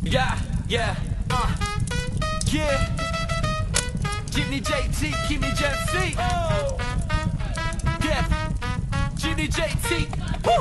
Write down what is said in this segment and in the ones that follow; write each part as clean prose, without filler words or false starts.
Yeah, yeah, yeah. Jimmy JT, Kimmy JC. Oh, yeah. Jimmy JT. Woo.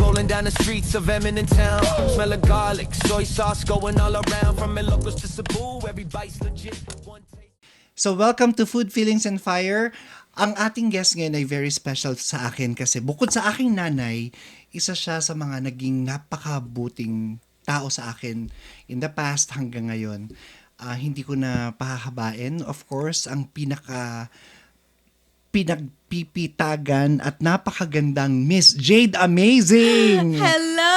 Rolling down the streets of Eminent Town. Smell of garlic, soy sauce going all around. From Ilocos to Cebu, every bite's legit. One taste. So welcome to Food, Feelings, and Fire. Ang ating guest ngayon ay very special sa akin kasi bukod sa aking nanay, isa siya sa mga naging napakabuting tao sa akin in the past hanggang ngayon. Hindi ko na pahahabain. Of course, ang pinagpipitagan at napakagandang Miss Jade Amazing! Hello!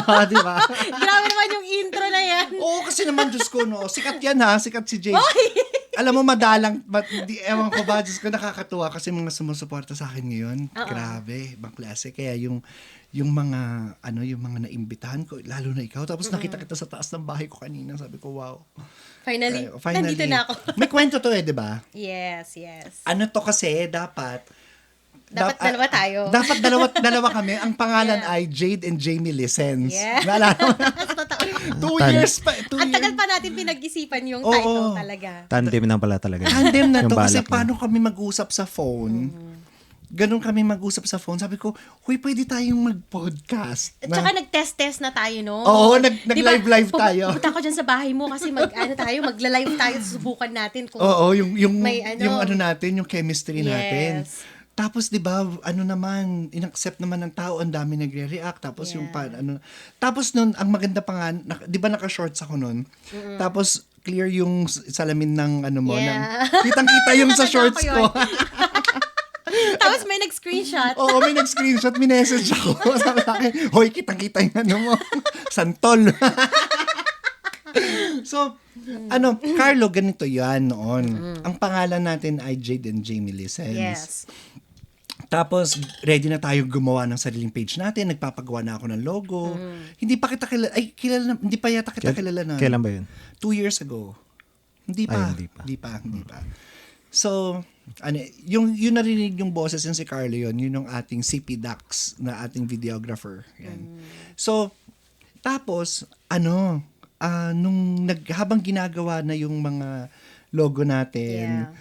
Oh, di ba? Grabe naman yung intro na yan. Oo, kasi naman, Diyos ko, no? Sikat yan ha, sikat si Jade. Oy! Alam mo, ewan ko ba, Diyos ko, nakakatuwa kasi mga sumusuporta sa akin ngayon. Grabe, ibang klase. Kaya yung mga naimbitahan ko, lalo na ikaw. Tapos nakita kita sa taas ng bahay ko kanina. Sabi ko, wow. Finally, nandito na ako. May kwento to di ba? Yes, yes. Ano to kasi, dapat Dalawa tayo. Dapat dalawa kami. Ang pangalan ay Jade and Jamie Listens. Yeah. Naalala mo? Totoo. 2 years pa. Ang tagal pa natin pinag-isipan yung title talaga. Tandem na pala talaga. Tandem na to Yung kasi balak paano kami mag-usap sa phone. Ganun kami mag-usap sa phone. Sabi ko, huy, pwede tayong mag-podcast. At saka nag-test na tayo, no? Oo, nag-live tayo. Pupunta ko dyan sa bahay mo kasi magla-live tayo, susubukan natin kung Oo, yung may natin, yung chemistry natin. Yes. Tapos 'di ba, inaccept naman ng tao, ang dami nagre-react. Tapos tapos noon ang maganda pa nga, 'di ba naka-shorts ako noon. Tapos clear yung salamin ng kitang-kita yung sa shorts ko. Tapos may nag-screenshot. Oo, may nag-screenshot, minessage ako. Sabi sa akin, hoy, kitang-kita yung mo. Santol. So, Carlo, ganito yan noon. Ang pangalan natin ay Jade and Jamie Listens. Yes. Tapos, ready na tayo gumawa ng sariling page natin. Nagpapagawa na ako ng logo. Hindi pa kita kilala. Hindi pa yata kita kilala na. Kailan ba yun? 2 years ago. Hindi pa. Hindi pa. So, yung narinig yung boses yung si Carlo yun yung ating CP Dax na ating videographer. Yan. So, tapos, habang ginagawa na yung mga logo natin,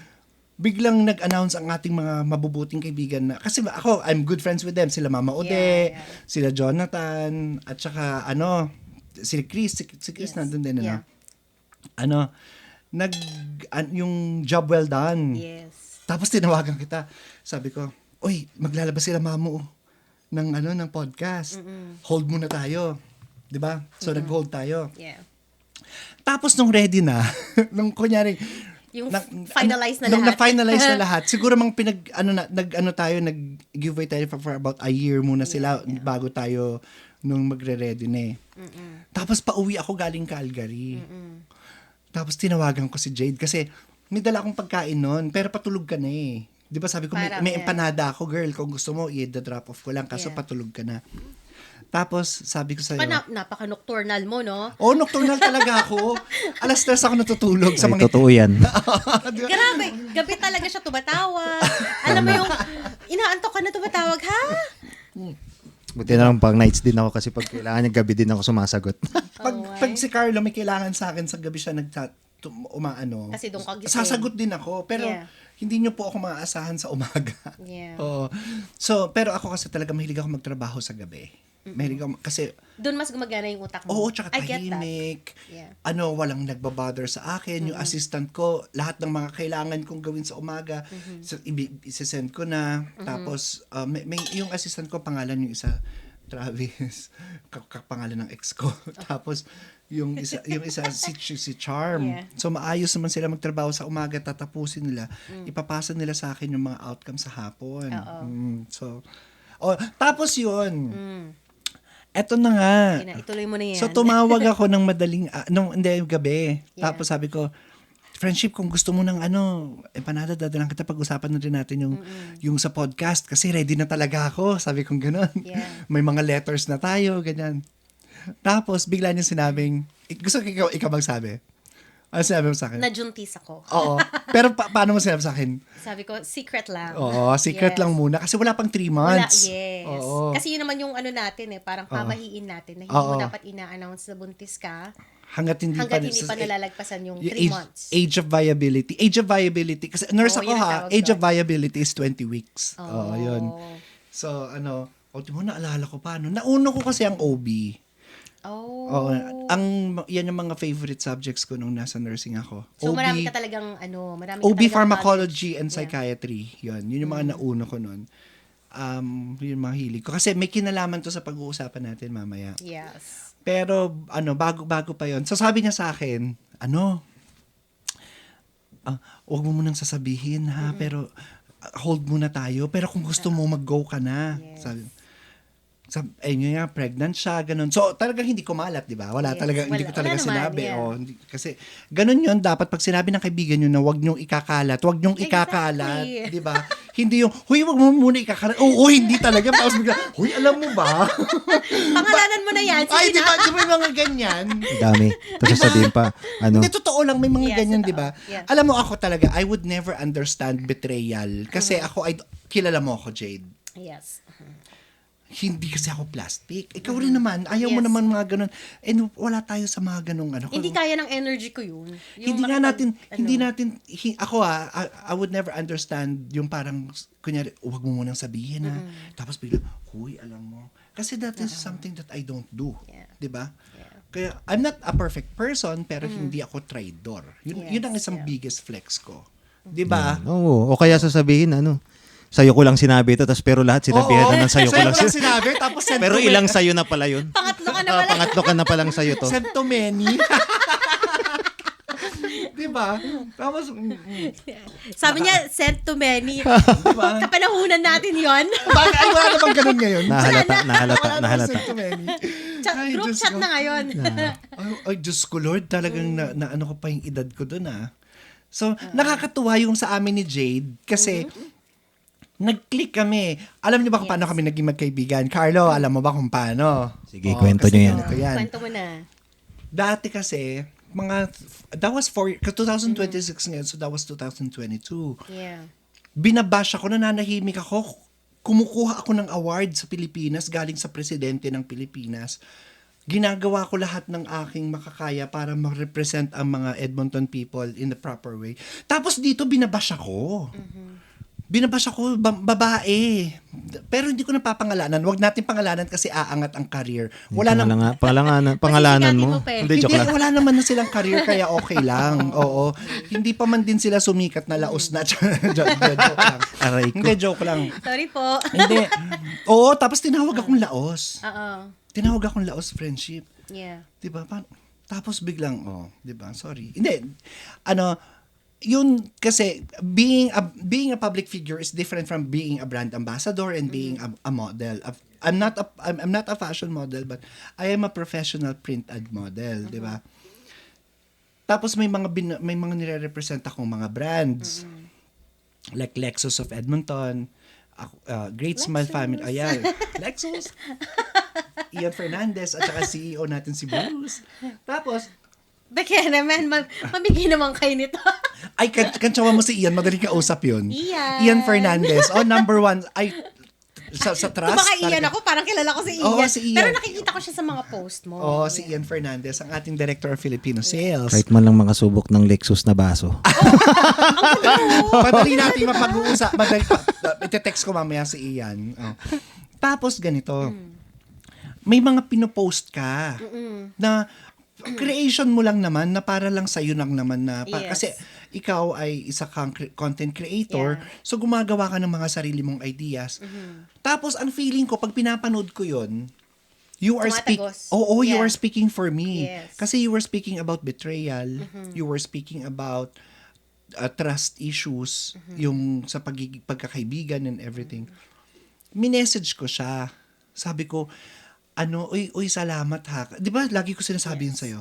biglang nag-announce ang ating mga mabubuting kaibigan na, kasi ako, I'm good friends with them. Sila Mama Ode, sila Jonathan, at saka, si Chris. Si Chris nandun din, yung job well done. Yes. Tapos tinawagan kita. Sabi ko, uy, maglalabas sila Mamo ng podcast. Hold muna tayo. 'Di ba? So nag-hold tayo. Yeah. Tapos nung ready na, nung kunyari Yung finalize na lahat. Nung na-finalize na lahat, siguro nag-giveaway tayo for about a year muna sila bago tayo nung magre-ready na eh. Tapos pauwi ako galing Calgary. Tapos tinawagan ko si Jade kasi may dala akong pagkain noon, pero patulog ka na eh. Di ba sabi ko, may empanada ako, girl, kung gusto mo, i-drop off ko lang, kaso patulog ka na. Tapos, sabi ko sa'yo, napaka-nocturnal mo, no? Oo, nocturnal talaga ako. Alas 3 ako natutulog sa mga... Totoo yan. Grabe, gabi talaga siya tumatawag. Alam mo yung, inaantok ka na tumatawag, ha? Buti na lang pag nights din ako kasi pag kailangan niya gabi din ako sumasagot. Pag si Carlo may kailangan sa akin, sa gabi siya Kasi doon ka gising. sasagot din ako, pero hindi niyo po ako maaasahan sa umaga. Yeah. Oo. So, pero ako kasi talaga mahilig ako magtrabaho sa gabi. Mahilig ako, kasi Doon mas gumagana yung utak mo. oo, tsaka I get that. tahimik. Yeah. Walang nagbabother sa akin. Yung assistant ko, lahat ng mga kailangan kong gawin sa umaga, isesend ko na. Tapos, may yung assistant ko, pangalan yung isa, Travis, kapangalan ng ex ko. Tapos, yung isa si Charm. Yeah. So, maayos naman sila magtrabaho sa umaga, tatapusin nila. Ipapasa nila sa akin yung mga outcome sa hapon. Tapos yun. Eto na nga. Ituloy mo na yan. So, tumawag ako ng gabi. Yeah. Tapos sabi ko, friendship, kung gusto mo ng empanada, dadalang kita, pag-usapan na rin natin yung sa podcast. Kasi ready na talaga ako. Sabi kong gano'n. Yeah. May mga letters na tayo, ganyan. Tapos, bigla niya sinabing, gusto ko ikaw magsabi, Ano sinabi mo sa akin? Najuntis ako. Oo. Pero paano mo sinabi sa akin? Sabi ko, secret lang. Oo, secret Yes. lang muna. Kasi wala pang 3 Wala, months. yes. Oo. Kasi yun naman yung ano natin parang pamahiin natin na hindi Oo. mo dapat ina-announce na buntis ka Hanggat hindi hanggat pa, hindi pa nalalagpasan yung 3 age, months. age of viability. Age of viability. Kasi nurse Oo, ako yun ang ha. tawag Age of doon. viability is 20 weeks. Oo, yun. So, di mo naalala ko pa, Nauna ko kasi ang OB. Oh. Oo, yan yung mga favorite subjects ko nung nasa nursing ako. So, OB, marami ka talagang, marami ka OB talagang pharmacology and knowledge. psychiatry. Yun yung mga nauna ko nun. Yun yung mga hilig ko. Kasi may kinalaman to sa pag-uusapan natin mamaya. Yes. Pero, bago pa yon. So, sabi niya sa akin, huwag mo munang sasabihin, ha? Pero, hold muna tayo. Pero kung gusto mo, mag-go ka na. Yes. Ayun nga, pregnant siya, ganun. So, talagang hindi kumalat, di ba? Wala Yes. talaga, hindi ko Wala talaga naman, sinabi. yeah. Kasi, ganun yun, dapat pag sinabi ng kaibigan nyo na huwag nyong ikakalat, huwag nyong ikakalat, Exactly. di ba? Hindi yung, huy, huwag mo muna ikakalat. Oo, hindi talaga. Tapos bigla, huy, alam mo ba? Pangalanan mo na yan. Sige Ay, di na. ba? Di ba yung mga ganyan? Ang dami. Tapos sasabihin pa, Hindi, totoo lang, may mga Yes, ganyan, totoo. di ba? Yeah. Alam mo, ako talaga, I would never understand betrayal. Kasi kilala mo ako, Jade. Yes. Hindi kasi ako plastic. Ikaw rin naman. Ayaw mo Yes. naman mga ganun. And wala tayo sa mga ganung Hindi kaya ng energy ko yun. Yung Hindi nga natin, makipag- ako I would never understand yung parang, kunyari, huwag mo munang sabihin ha. Tapos bigla, huy, alam mo. Kasi that is something that I don't do. Yeah. Di ba? Kaya, I'm not a perfect person, pero hindi ako traidor. Yun ang isang biggest flex ko. Di ba? Oo. O kaya sasabihin, sa'yo ko lang sinabi ito, tapos pero lahat sinabihan na ng sa'yo ko lang. sinabi, tapos send Pero to ilang sa'yo na pala yun. Pangatlo ka na Ah, wala. pangatlo ka na palang sa'yo to. Send to many. Di ba? Tapos, Sabi niya, sent to many. diba? Kapanahunan natin yon. Bakit? Ay, wala namang ganun ngayon. Nahalata. Wala namang Nahalata. send to many. Ay, Group Diyos chat ko. na ngayon. Ay, Diyos ko, Lord, talagang na ano ko pa yung edad ko dun, So, nakakatuwa yung sa amin ni Jade kasi nag-click kami. Alam niyo ba kung paano kami naging magkaibigan? Carlo, alam mo ba kung paano? Sige, kwento kasi niyo yan. ganito yan. Kwento mo na. Dati kasi, that was 2026 ngayon, so that was 2022. Yeah. Binabash ako, nananahimik ako, kumukuha ako ng award sa Pilipinas galing sa presidente ng Pilipinas. Ginagawa ko lahat ng aking makakaya para ma-represent ang mga Edmonton people in the proper way. Tapos dito, binabash ako. Binabash ako, babae. Pero hindi ko napapangalanan. Huwag natin pangalanan kasi aangat ang career. Wala nang Pangalanan mo. Masisigatin mo pa eh. Hindi, joke lang. wala naman na silang career kaya okay lang. Oo. Hindi pa man din sila sumikat na laos na. joke lang. Aray ko. Hindi, joke lang. Sorry po. Hindi. Oo, tapos tinawag akong laos. Oo. Tinawag akong laos friendship. Yeah. 'Di ba? Tapos biglang, 'di ba? Sorry. Hindi. Yun kasi being a public figure is different from being a brand ambassador and being a model. I'm not a fashion model, but I am a professional print ad model, 'di ba? Tapos may mga nire-represent akong mga brands. Like Lexus of Edmonton, Great Smile Family. Ayan, Lexus. Ian Fernandez at saka CEO natin si Bruce. Tapos, Beke naman, mabigay naman kayo nito. ay, kantsawa mo si Ian, madaling kausap yun. Ian. Ian Fernandez. number one. Ay, sa trust. Kung baka Ian talaga. ako, parang kilala ko si Ian. Oo, si Ian. Pero nakikita ko siya sa mga post mo. Oo, si Ian Fernandez, ang ating Director of Filipino Sales. Kahit man lang makasubok ng Lexus na baso. Madali natin mapag-uusap. Ite-text ko mamaya si Ian. Oh. Tapos ganito. May mga pinopost ka na creation mo lang naman na para lang sa'yo lang naman na Yes. kasi ikaw ay isa kang content creator, Yeah. so gumagawa ka ng mga sarili mong ideas. Tapos ang feeling ko pag pinapanood ko 'yon, you are Tumatagos. you Yeah. are speaking for me. Yes. Kasi you were speaking about betrayal, you were speaking about trust issues, yung sa pagkakaibigan and everything. Minessage ko siya. Sabi ko, uy, salamat ha. Di ba, lagi ko sinasabi yun sa'yo?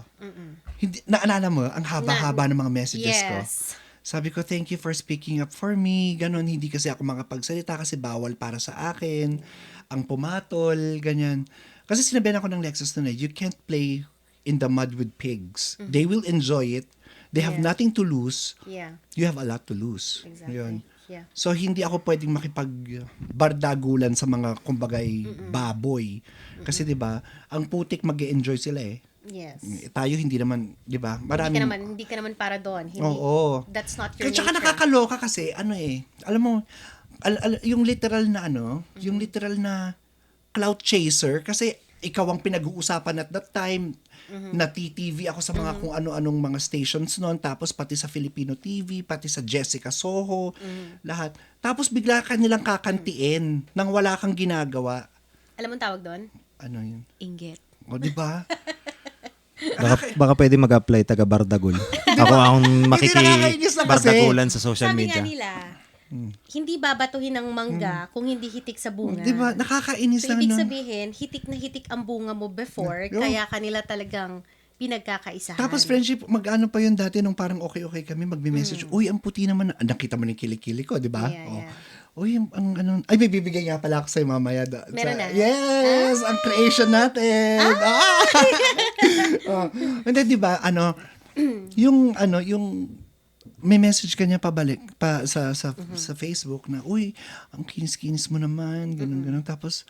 Hindi, naalala mo, ang haba-haba ng mga messages ko. Yes. Sabi ko, thank you for speaking up for me. Ganon, hindi kasi ako makapagsalita kasi bawal para sa akin. Ang pumatol, ganyan. Kasi sinabihan ako ng Lexus na you can't play in the mud with pigs. They will enjoy it. They have Yeah. nothing to lose. Yeah. You have a lot to lose. Exactly. Yun. Yeah. So, hindi ako pwedeng makipagbardagulan sa mga, kumbagay, baboy. Kasi, di ba, ang putik mag-enjoy sila eh. Yes. Tayo hindi naman, di ba? Maraming... Hindi ka naman para doon. Hindi, Oo. That's not your Kaya tsaka nature. nakakaloka kasi, alam mo, yung literal na yung literal na clout chaser, kasi ikaw ang pinag-uusapan at that time, na-TV ako sa mga kung ano-anong mga stations noon, tapos pati sa Filipino TV, pati sa Jessica Soho, lahat. Tapos bigla ka nilang kakantiin nang wala kang ginagawa. Alam mo ang tawag doon? Ano yun? Inggit. O, di ba? Baka pwede mag-apply taga Bardagul. Ako ang nakakainis na kasi. Bardagulan sa social Sabi media. nga nila, hindi babatuhin ng mangga kung hindi hitik sa bunga. Di ba? Nakakainis So, na ibig nun. sabihin, hitik na hitik ang bunga mo before, Yo. kaya kanila talagang pinagkakaisahan. Tapos friendship, mag-ano pa yun dati nung parang okay kami, magme-message, uy, ang puti naman, nakita mo ng kilikili ko, di ba? Yeah, yeah. Uy, ang ano, ay, may bibigay nga pala ako sa'yo mamaya. Meron na? Yes, ang creation natin. Hindi, di ba, yung may message kanya pabalik sa Facebook na, uy, ang kinis-kinis mo naman, ganun. Tapos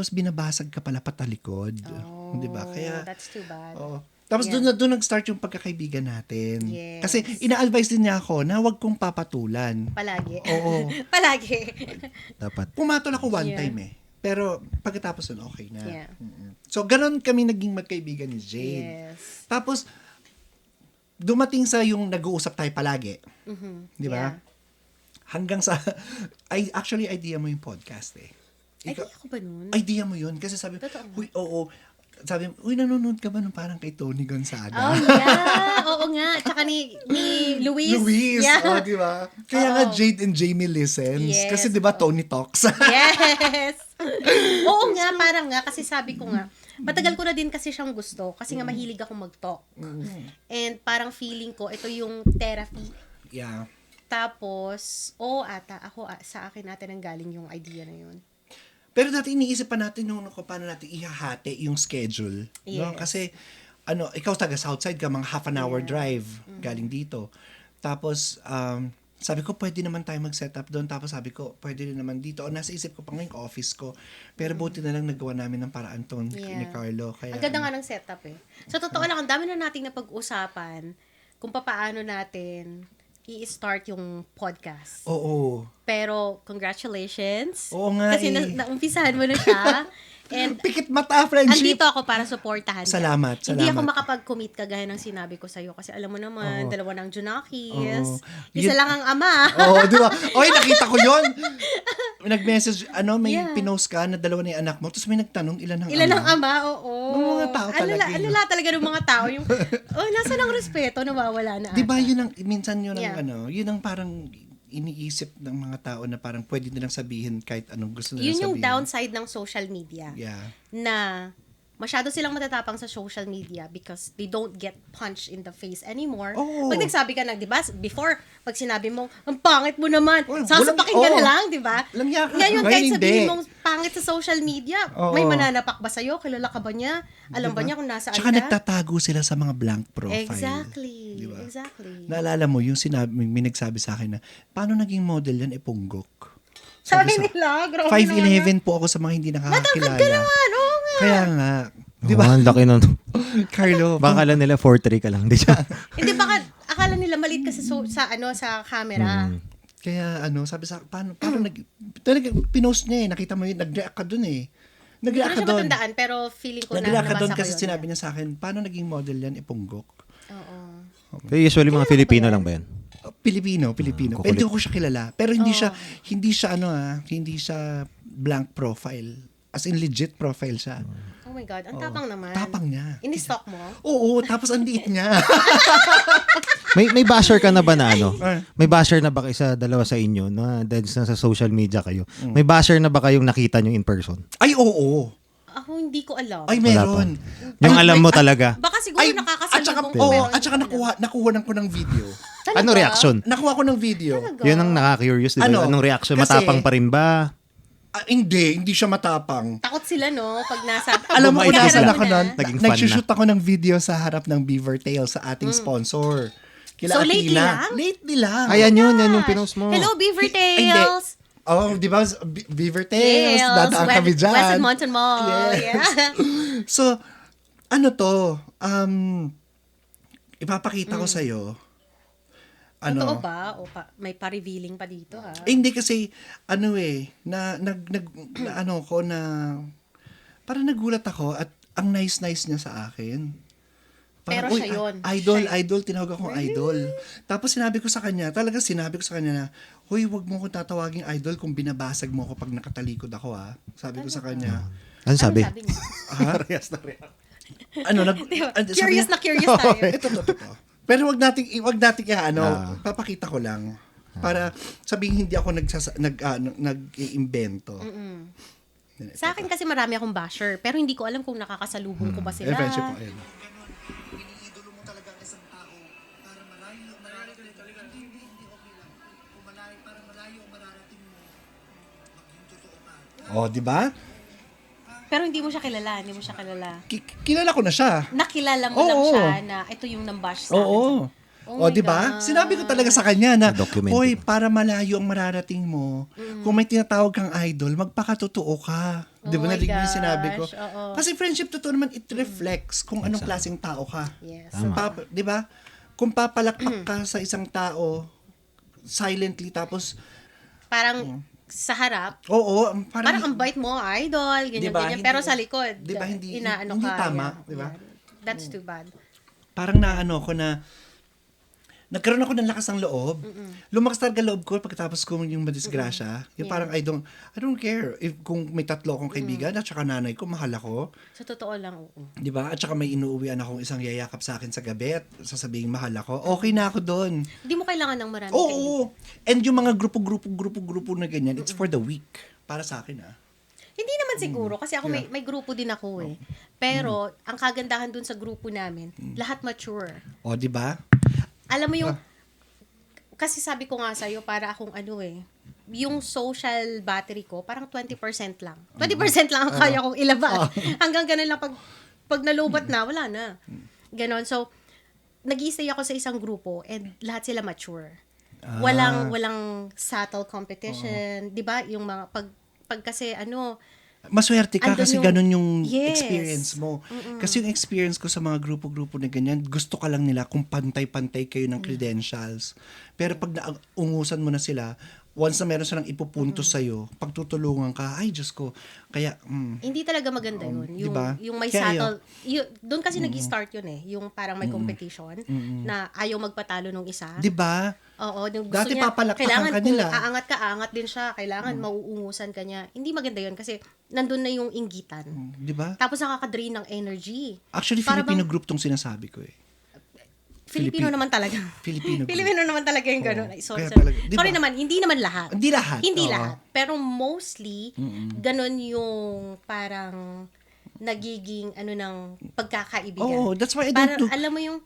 binabasag ka pala patalikod. Di ba? Kaya, That's too bad. oo. Tapos Yeah. doon nag-start yung pagkakaibigan natin. Yes. Kasi ina-advise din niya ako na huwag kong papatulan. Palagi. Oo. Palagi. Dapat. Pumatol ako one Yeah. time eh. Pero pagkatapos nun, okay na. Yeah. So, ganon kami naging magkaibigan ni Jade. Yes. Tapos, dumating sa yung nag-uusap tayo palagi. Di ba? Yeah. Hanggang sa, actually, idea mo yung podcast eh. Ay, di ako ba nun? Idea mo yun. Kasi sabi, Totoo nga. uy, oo. Sabi, uy, nanonood ka ba nung parang kay Tony Gonzaga? Oh, yeah. Oo nga. Tsaka ni Luis. Luis, Yeah. di ba? Kaya nga Oo. Jade and Jamie listens. Yes, Kasi di ba Tony talks? Yes. Oo nga, parang nga. Kasi sabi ko nga, matagal ko na din kasi siyang gusto. Kasi nga mahilig ako mag-talk. And parang feeling ko, ito yung therapy. Yeah. Tapos, sa akin natin ang galing yung idea na yun. Pero dati iniisip pa natin nung paano natin ihahati yung schedule. No? Yes. Kasi, ikaw taga Southside ka, mga half an hour drive galing dito. Tapos, sabi ko, pwede naman tayo mag-set up doon. Tapos sabi ko, pwede rin naman dito. O, nasa isip ko pa ngayon, office ko. Pero buti na lang nagawa namin ng paraan to ni Carlo. Kaya, Ang ganda nga ng setup eh. So, totoo lang, ang dami na nating napag-usapan kung paano natin i-start yung podcast. Oo. Pero, congratulations. Oo nga Kasi eh. naumpisahan mo na siya. And, Pikit mata, friendship. andito ako para supportahan ka. Salamat. Hindi ako makapag-commit kagaya ng sinabi ko sa'yo. Kasi alam mo naman, Oo. dalawa ng Junakis. Oo. Isa Yun- lang ang ama. Oo, di ba? Oy, nakita ko yon. Nag-message, may Yeah. pinost ka na dalawa na yung anak mo. Tapos may nagtanong, ilan ang Ilan ama? ang ama, oo. Ng mga tao talaga yun. Alala talaga ng mga tao. Yung, nasa ng respeto, nawawala na. Di ba ata. yun ang, minsan yun ang Yeah. yun ang parang iniisip ng mga tao na parang pwede nilang sabihin kahit anong gusto nilang Yun sabihin. yung downside ng social media. Yeah. Na masyado silang matatapang sa social media because they don't get punched in the face anymore. Oo. Pag nagsabi ka di ba, before, pag sinabi mo, ang pangit mo naman, Oh, sasapakin ka walang- na lang, di ba? Walang yaka. Ngayon, kahit Ngayon, sabihin hindi. mong pangit sa social media, Oo. may mananapak ba sa'yo? Kilala ka ba niya? Alam ba Diba? niya kung nasaan Tsaka ka? nagtatago sila sa mga blank profile. Exactly. Diba? Exactly. Naalala mo, yung may nagsabi sa akin na, paano naging model yan? Punggok. Sabi sa- nila, grabe 5'11" po ako sa mga hindi nakakakilala. Matangkad ka naman, oo nga. Kaya nga. Di Di ba? Ang laki nun. Carlo. Baka kala nila 4'3" ka lang. Di siya. Hindi baka akala nila maliit kasi sa camera. Kaya sabi sa paano talaga pinost niya eh. Nakita mo yun, nag-react ka dun eh. Hindi Nag-react ko ka siya dun. matandaan, pero feeling ko na Nag-react ka nabasa dun ko kasi yun. sinabi niya sa akin, paano naging model yan? Punggok. Oo. Pero usually mga Filipino lang ba yan? Pilipino. kukulit. Hindi ko siya kilala. Pero hindi siya blank profile. As in legit profile siya. Oh my God, ang tapang naman. Tapang niya. Ini-stalk mo? Oo, tapos ang liit niya. May basher ka na ba na Ay. May basher na ba isa dalawa sa inyo na dahil sa social media kayo? May basher na ba kayong nakita nyo in person? Ay, oo. Ako hindi ko alam. Ay, Wala meron. Yung Ay, alam mo talaga. Baka siguro At nakakasalubong saka, ko, pero at saka hindi ko alam. nakuha ko ng video. Talaga? Ano reaction? Nakuha ko ng video. Talaga? Yun ang nakaka-curious, di ba? Ano? Anong reaction? Kasi- Matapang pa rin ba? Hindi siya matapang. Takot sila, no? Pag nasa... Alam mo, Bumait nasan sila. ako nun? Naging fan Nagsushoot ako ng video sa harap ng Beaver Tail sa ating sponsor. Kila So, lately Athena. lang? Lately lang. Ayan yun yung pinost mo. Hello, Beaver Hindi. Tails! Oh, di ba? Beaver Tails. Tails! Dadaan kami dyan. West Edmonton Mall. Yes. Yeah. So, ano to? Ipapakita ko sa'yo. Totoo ba? May pa-revealing pa dito, ha? Hindi kasi, parang nagulat ako at ang nice-nice niya sa akin. Pero "Uy, siya yun. Idol, tinawag akong idol. Tapos sinabi ko sa kanya na, "Hoy, wag mo ko tatawaging idol kung binabasag mo ako pag nakatalikod ako, ha." Sabi ko sa kanya. Ano sabi? Sabi niya? Parehas na rin. Diba? sabi Curious niya, na curious tayo. Ito. Pero wag nating papakita ko lang para sabihin hindi ako nag-iimbento. Sa akin kasi marami akong basher, pero hindi ko alam kung nakakasalubong ko ba sila. Friendship po, ayun. Oh, di ba? Pero hindi mo siya kilala. Kilala ko na siya. Nakilala mo Oo. lang siya na ito yung nambash sa akin. Oo. Oh my di ba? God. Sinabi ko talaga sa kanya na, Na-document "Hoy, mo." para malayo ang mararating mo, kung may tinatawag kang idol, magpakatotoo ka." Di ba? Oh my Narinig mo yung sinabi ko? gosh, oo. Kasi friendship, totoo naman, it reflects kung anong klaseng tao ka. Yes. Di ba? Kung papalakpak ka sa isang tao, silently, tapos, Parang sa harap, oo, parang ang bait mo, idol, ganyan, Diba? ganyan. Hindi- Pero sa likod, diba, hindi inaano ka. tama, yeah, diba? yeah. That's too bad. parang naano ko na, nagkaroon ako ng lakas ng loob. Lumakas talaga loob ko pagkatapos ko yung madisgrasya. Yung parang I don't care if kung may tatlo akong kaibigan at saka nanay ko, mahal ako. Sa totoo lang, oo. 'Di ba? At saka may inuuwian akong isang yayakap sa akin sa gabi at sasabihin mahal ako. Okay na ako doon. Hindi mo kailangan ng maraming Oo. And yung mga grupo na ganyan, it's for the week. Para sa akin Hindi naman siguro, kasi ako may grupo din ako eh. Pero, ang kagandahan dun sa grupo namin, lahat mature. O, 'di ba? Alam mo yung, kasi sabi ko nga sa'yo, para akong yung social battery ko, parang 20% lang. 20% lang ang kaya kong ilabas. Hanggang ganun lang, pag nalubat na, wala na. Ganon. So, nag-i-stay ako sa isang grupo and lahat sila mature. Walang subtle competition. Di ba? Yung mga, pag kasi Maswerte ka andun kasi yung- ganun yung Yes. experience mo. Kasi yung experience ko sa mga grupo-grupo na ganyan, gusto ka lang nila kung pantay-pantay kayo ng credentials. Pero pag naungusan mo na sila, once na meron silang ipupunto sa'yo, pagtutulungan ka, ay Diyos ko, kaya, hindi talaga maganda yun. Yung, diba? yung may Kaya subtle, doon kasi nag-start yun eh. Yung parang may competition na ayaw magpatalo nung isa. di ba? Oo, yung gusto Dati niya, papalakpakan kailangan ka nila. kung aangat ka, aangat din siya. Kailangan mauungusan ka niya. Hindi maganda yun kasi nandun na yung inggitan. Di ba? Tapos nakaka-drain ng energy. Actually, Para Filipino bang- group tong sinasabi ko eh. Filipino naman talaga. Filipino group. Filipino naman talaga yung gano'n. Oo. Ay, sorry, Kaya sorry. talaga, di ba? Sorry naman, hindi naman lahat. Hindi lahat. Hindi oo. lahat. Pero mostly, ganun yung parang nagiging ng pagkakaibigan. Oo, that's why I Parang don't do... alam mo yung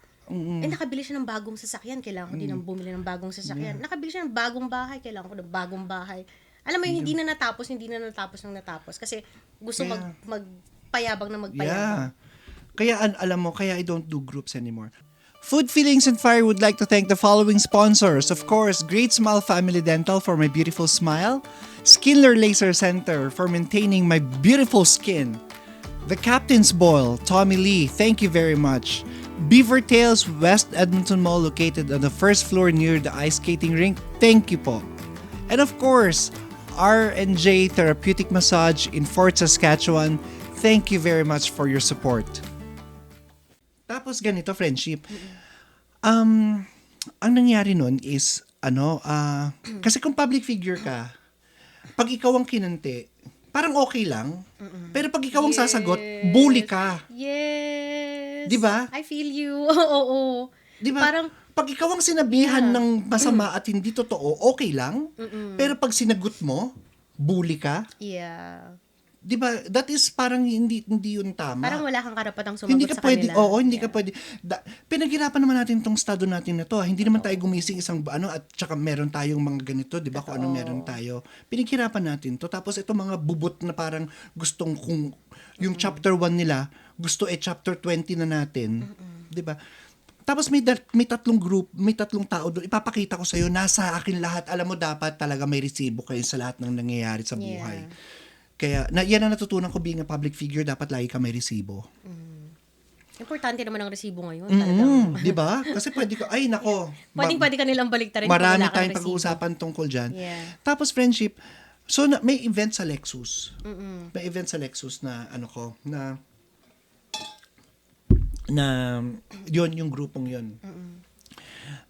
nakabili siya ng bagong sasakyan, kailangan ko din ng bumili ng bagong sasakyan. Nakabili siya ng bagong bahay, kailangan ko ng bagong bahay. Alam mo yung hindi na natapos ng natapos kasi gusto magpayabang na magpayabang. Yeah. Kaya alam mo, kaya I don't do groups anymore. Food Feelings and Fire would like to thank the following sponsors. Of course, Great Smile Family Dental for my beautiful smile. Skinler Laser Center for maintaining my beautiful skin. The Captain's Boil, Tommy Lee, thank you very much. Beaver Tails West Edmonton Mall located on the first floor near the ice skating rink. Thank you po. And of course, R&J Therapeutic Massage in Fort Saskatchewan. Thank you very much for your support. Tapos ganito, friendship. Ang nangyari nun is, kasi kung public figure ka, pag ikaw ang kinante, parang okay lang. Pero pag ikaw ang sasagot, bully ka. Yes. Di ba? I feel you. Oo. Di ba? Parang, pag ikaw ang sinabihan ng masama at hindi totoo, okay lang. Pero pag sinagot mo, bully ka, yeah. 'di ba, that is parang hindi yun tama. Parang wala kang karapatang sumagot Hindi ka sa pwede, kanila. oo, hindi ka pwede. Pinaghirapan naman natin tong estado natin na to. Hindi naman tayo gumising isang at saka meron tayong mga ganito, 'di ba? Kung anong meron tayo. Pinaghirapan natin to. Tapos ito mga bubot na parang gustong kung yung chapter 1 nila, gusto chapter 20 na natin, 'di ba? Tapos may tatlong group, may tatlong tao doon. Ipapakita ko sa iyo, nasa akin lahat. Alam mo, dapat talaga may resibo kayo sa lahat ng nangyayari sa buhay. Kaya, yan ang natutunan ko being a public figure, dapat lagi ka may resibo. Importante naman ang resibo ngayon. Talagang. Di ba? Kasi pwede ka, ay nako. Pwede ka nilang baliktarin kung Marami wala kang tayong resibo. pag-uusapan tungkol dyan. Yeah. Tapos friendship, so may event sa Lexus. May event sa Lexus na yun, yung grupong yun.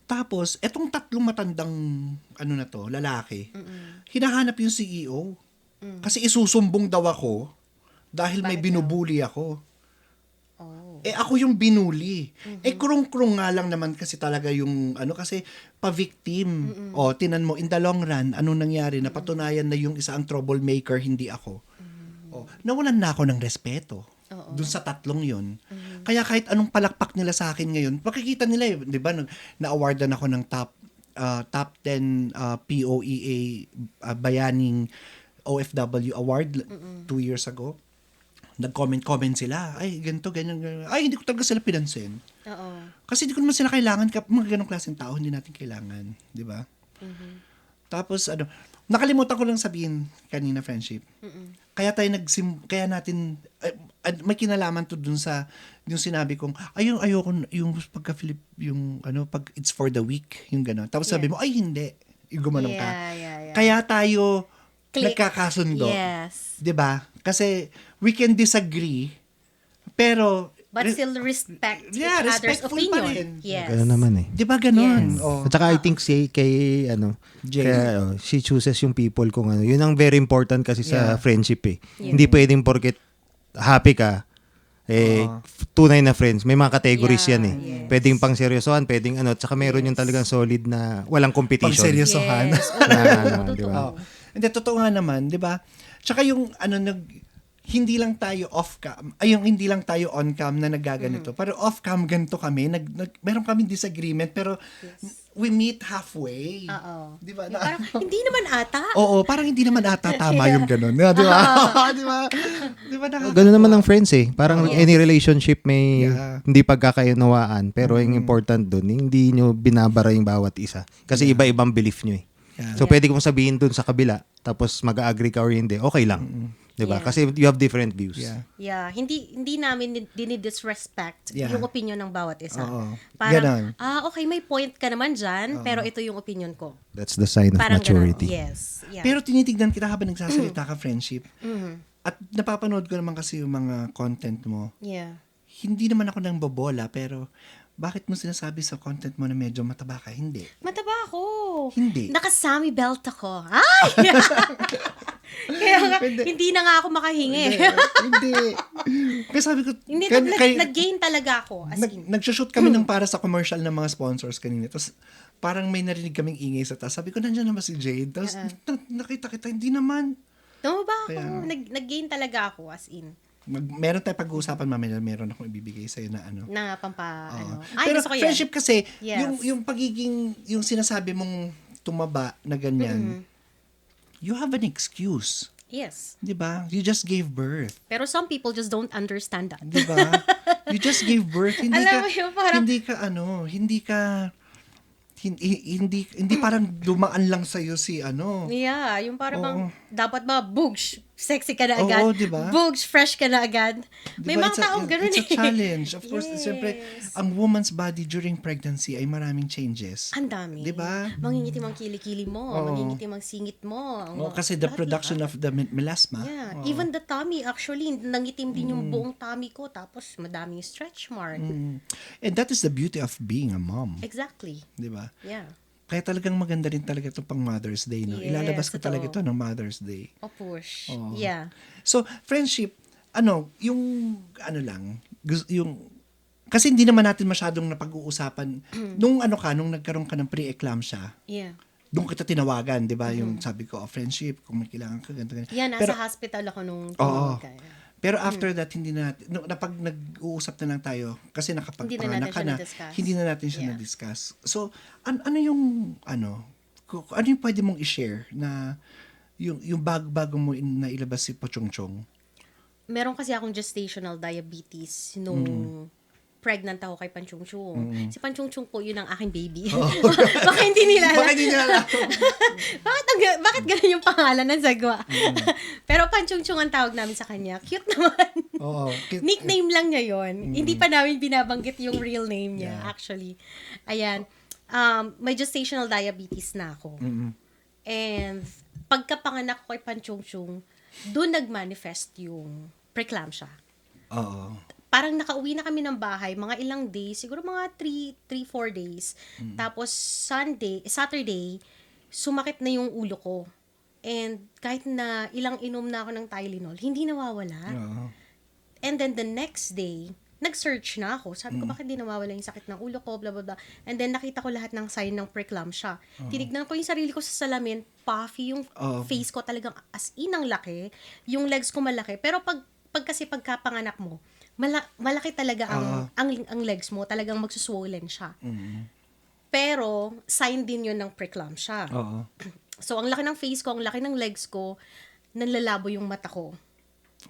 Tapos, etong tatlong matandang lalaki, hinahanap yung CEO. Kasi isusumbong daw ako dahil may binubuli ako. Oh. Ako yung binuli. Krung-krung nga lang naman kasi talaga yung kasi pa-victim. Tinan mo, in the long run, anong nangyari? Napatunayan na yung isa ang troublemaker, hindi ako. Nawalan na ako ng respeto. Dun sa tatlong yun. Kaya kahit anong palakpak nila sa akin ngayon, makikita nila di ba, na-awardan ako ng top 10 POEA Bayaning OFW Award 2 years ago. Nag-comment sila. Ay, ganito, ganyan. Ay, hindi ko talaga sila pinansin. Oo. Kasi hindi ko naman sila kailangan. Mga ganong klaseng tao, hindi natin kailangan. Di ba? Tapos, nakalimutan ko lang sabihin kanina, friendship. Kaya natin, may kinalaman to dun sa, yung sinabi kong, ayoko, yung pagka-Philip, pag it's for the week, yung gano'n. Tapos sabi mo, ay, hindi. Yung gumanong ka. Yeah. Kaya tayo, nagkakasundo. Yes. 'Di ba? Kasi we can disagree pero But still respect each other's respectful pa opinion. rin. Yes. Gano'n naman eh. 'di ba ganoon? Yes. At saka I think kay Jay. she chooses yung people kung ano. Yun ang very important kasi sa Yeah. friendship eh. Yeah. Hindi pwedeng porket happy ka, tunay na friends. May mga categories Yeah, yan eh. yes. Pwedeng pang seryosohan, pwedeng at saka meron yung talagang solid na walang competition. Pang-seryosohan. Yes. Na, Oo, di ba? totoo. Hindi totoo nga naman, 'di ba? Tsaka yung hindi lang tayo off-cam, yung hindi lang tayo on-cam na nagaganito. Pero off-cam ganito kami, meron kaming disagreement pero we meet halfway. Oo. 'Di ba? Yung parang, hindi naman ata. Oo, parang hindi naman ata tama yung gano'n. 'Di ba? 'Di ba? 'Di ba Ganun naman ang friends eh. Parang any relationship may Yeah. hindi pagkakaunawaan. Pero yung important dun, hindi nyo binabara yung bawat isa. Kasi iba-ibang belief nyo eh. Yeah. So pwede kong sabihin dun sa kabila, tapos mag-agree ka or hindi, okay lang. Diba? Yeah. Kasi you have different views. Yeah. Yeah, hindi namin dinidisrespect Yeah. yung opinion ng bawat isa. Oo. Parang, Ganon. okay, may point ka naman dyan, pero ito yung opinion ko. That's the sign of Parang maturity. ganon. Yes. Yeah. Pero tinitignan kita habang nagsasalita ka, friendship. Mhm. At napapanood ko naman kasi yung mga content mo. Yeah. Hindi naman ako nang bobola, pero bakit mo sinasabi sa content mo na medyo mataba ka? Hindi. Mataba ako. Hindi. Naka-Sammy belt ako. Ay! Kaya nga, hindi na nga ako makahingi. Hindi. Kaya sabi ko, Hindi, nag-gain talaga ako. As in. nag-shoot kami ng para sa commercial ng mga sponsors kanina. Tapos, parang may narinig kaming ingay sa taas. Sabi ko, nandiyan naman si Jade. Tapos, nakita kita, hindi naman. Tumaba ako. Kaya- Nag-gain talaga ako, as in. Meron tayong pag-uusapan mamaya, meron akong ibibigay sa'yo na Na Oo. Ay, Pero gusto ko yan. friendship kasi, Yes. yung pagiging, yung sinasabi mong tumaba na ganyan, you have an excuse. Yes. 'Di ba? You just gave birth. Pero some people just don't understand that. 'Di ba? You just gave birth. Hindi Alam ka, mo yun, parang- hindi parang dumaan lang sa iyo si Yeah, yung parang Oo. dapat ba, boogs, sexy ka na agad. Oo, diba? Boogs, fresh ka na agad. May Diba? mga taong ganun It's a challenge. Of course, Yes. siyempre, ang woman's body during pregnancy ay maraming changes. Ang dami. Diba? Mangingitim ang kilikili mo, Oo. mangingitim ang singit mo. Kasi the lahat-lahat. production of the melasma. Yeah, Oo. even the tummy actually, nangitim din yung buong tummy ko tapos madaming stretch mark. And that is the beauty of being a mom. Exactly. 'Di ba? Yeah. Kaya talagang maganda rin talaga ito pang Mother's Day. No? Yes, Ilalabas ko talaga ito totoo. ng Mother's Day. O push. Oo. Yeah. So, friendship, kasi hindi naman natin masyadong napag-uusapan, nung nagkaroon ka ng pre-eclampsia, Yeah. doon kita tinawagan, di ba? Yung sabi ko, friendship, kung may kailangan ka, ganito, ganito. Yan, nasa hospital ako nung tumawag ka. Pero after that, hindi na natin, pag nag-uusap na lang tayo, kasi Hindi na nakapagpanganak natin ka siya na, na-discuss. hindi na natin siya Yeah. na-discuss. So, ano yung pwede mong i-share na yung bago mo na ilabas si Pochongchong? Meron kasi akong gestational diabetes nung pregnant ako kay Panchungchung. Si Panchungchung po, yun ang aking baby. Baka hindi nila alam. Baka hindi niya alam. Bakit ganun yung pangalan ng sagwa? Pero Panchungchung ang tawag namin sa kanya. Cute naman. Oo. Nickname lang niya yun. Hindi pa namin binabanggit yung real name niya, actually. Ayan. May gestational diabetes na ako. And pagkapanganak ko kay Panchungchung, doon nag-manifest yung preeclampsia. Oo. Parang nakauwi na kami ng bahay, mga ilang days, siguro mga 3-4 days. Tapos Saturday, sumakit na yung ulo ko. And kahit na ilang inom na ako ng Tylenol, hindi nawawala. Oo. And then the next day, nag-search na ako. Sabi ko, bakit di nawawala yung sakit ng ulo ko, blah, blah, blah. And then nakita ko lahat ng sign ng preeclampsia. Tinignan ko yung sarili ko sa salamin, puffy yung face ko talagang as in ang laki. Yung legs ko malaki. Pero kasi pagkapanganak mo, malaki talaga ang legs mo, talagang magsuswollen siya. Pero, sign din yun ng preeclampsia. Oo. So, ang laki ng face ko, ang laki ng legs ko, nanlalabo yung mata ko.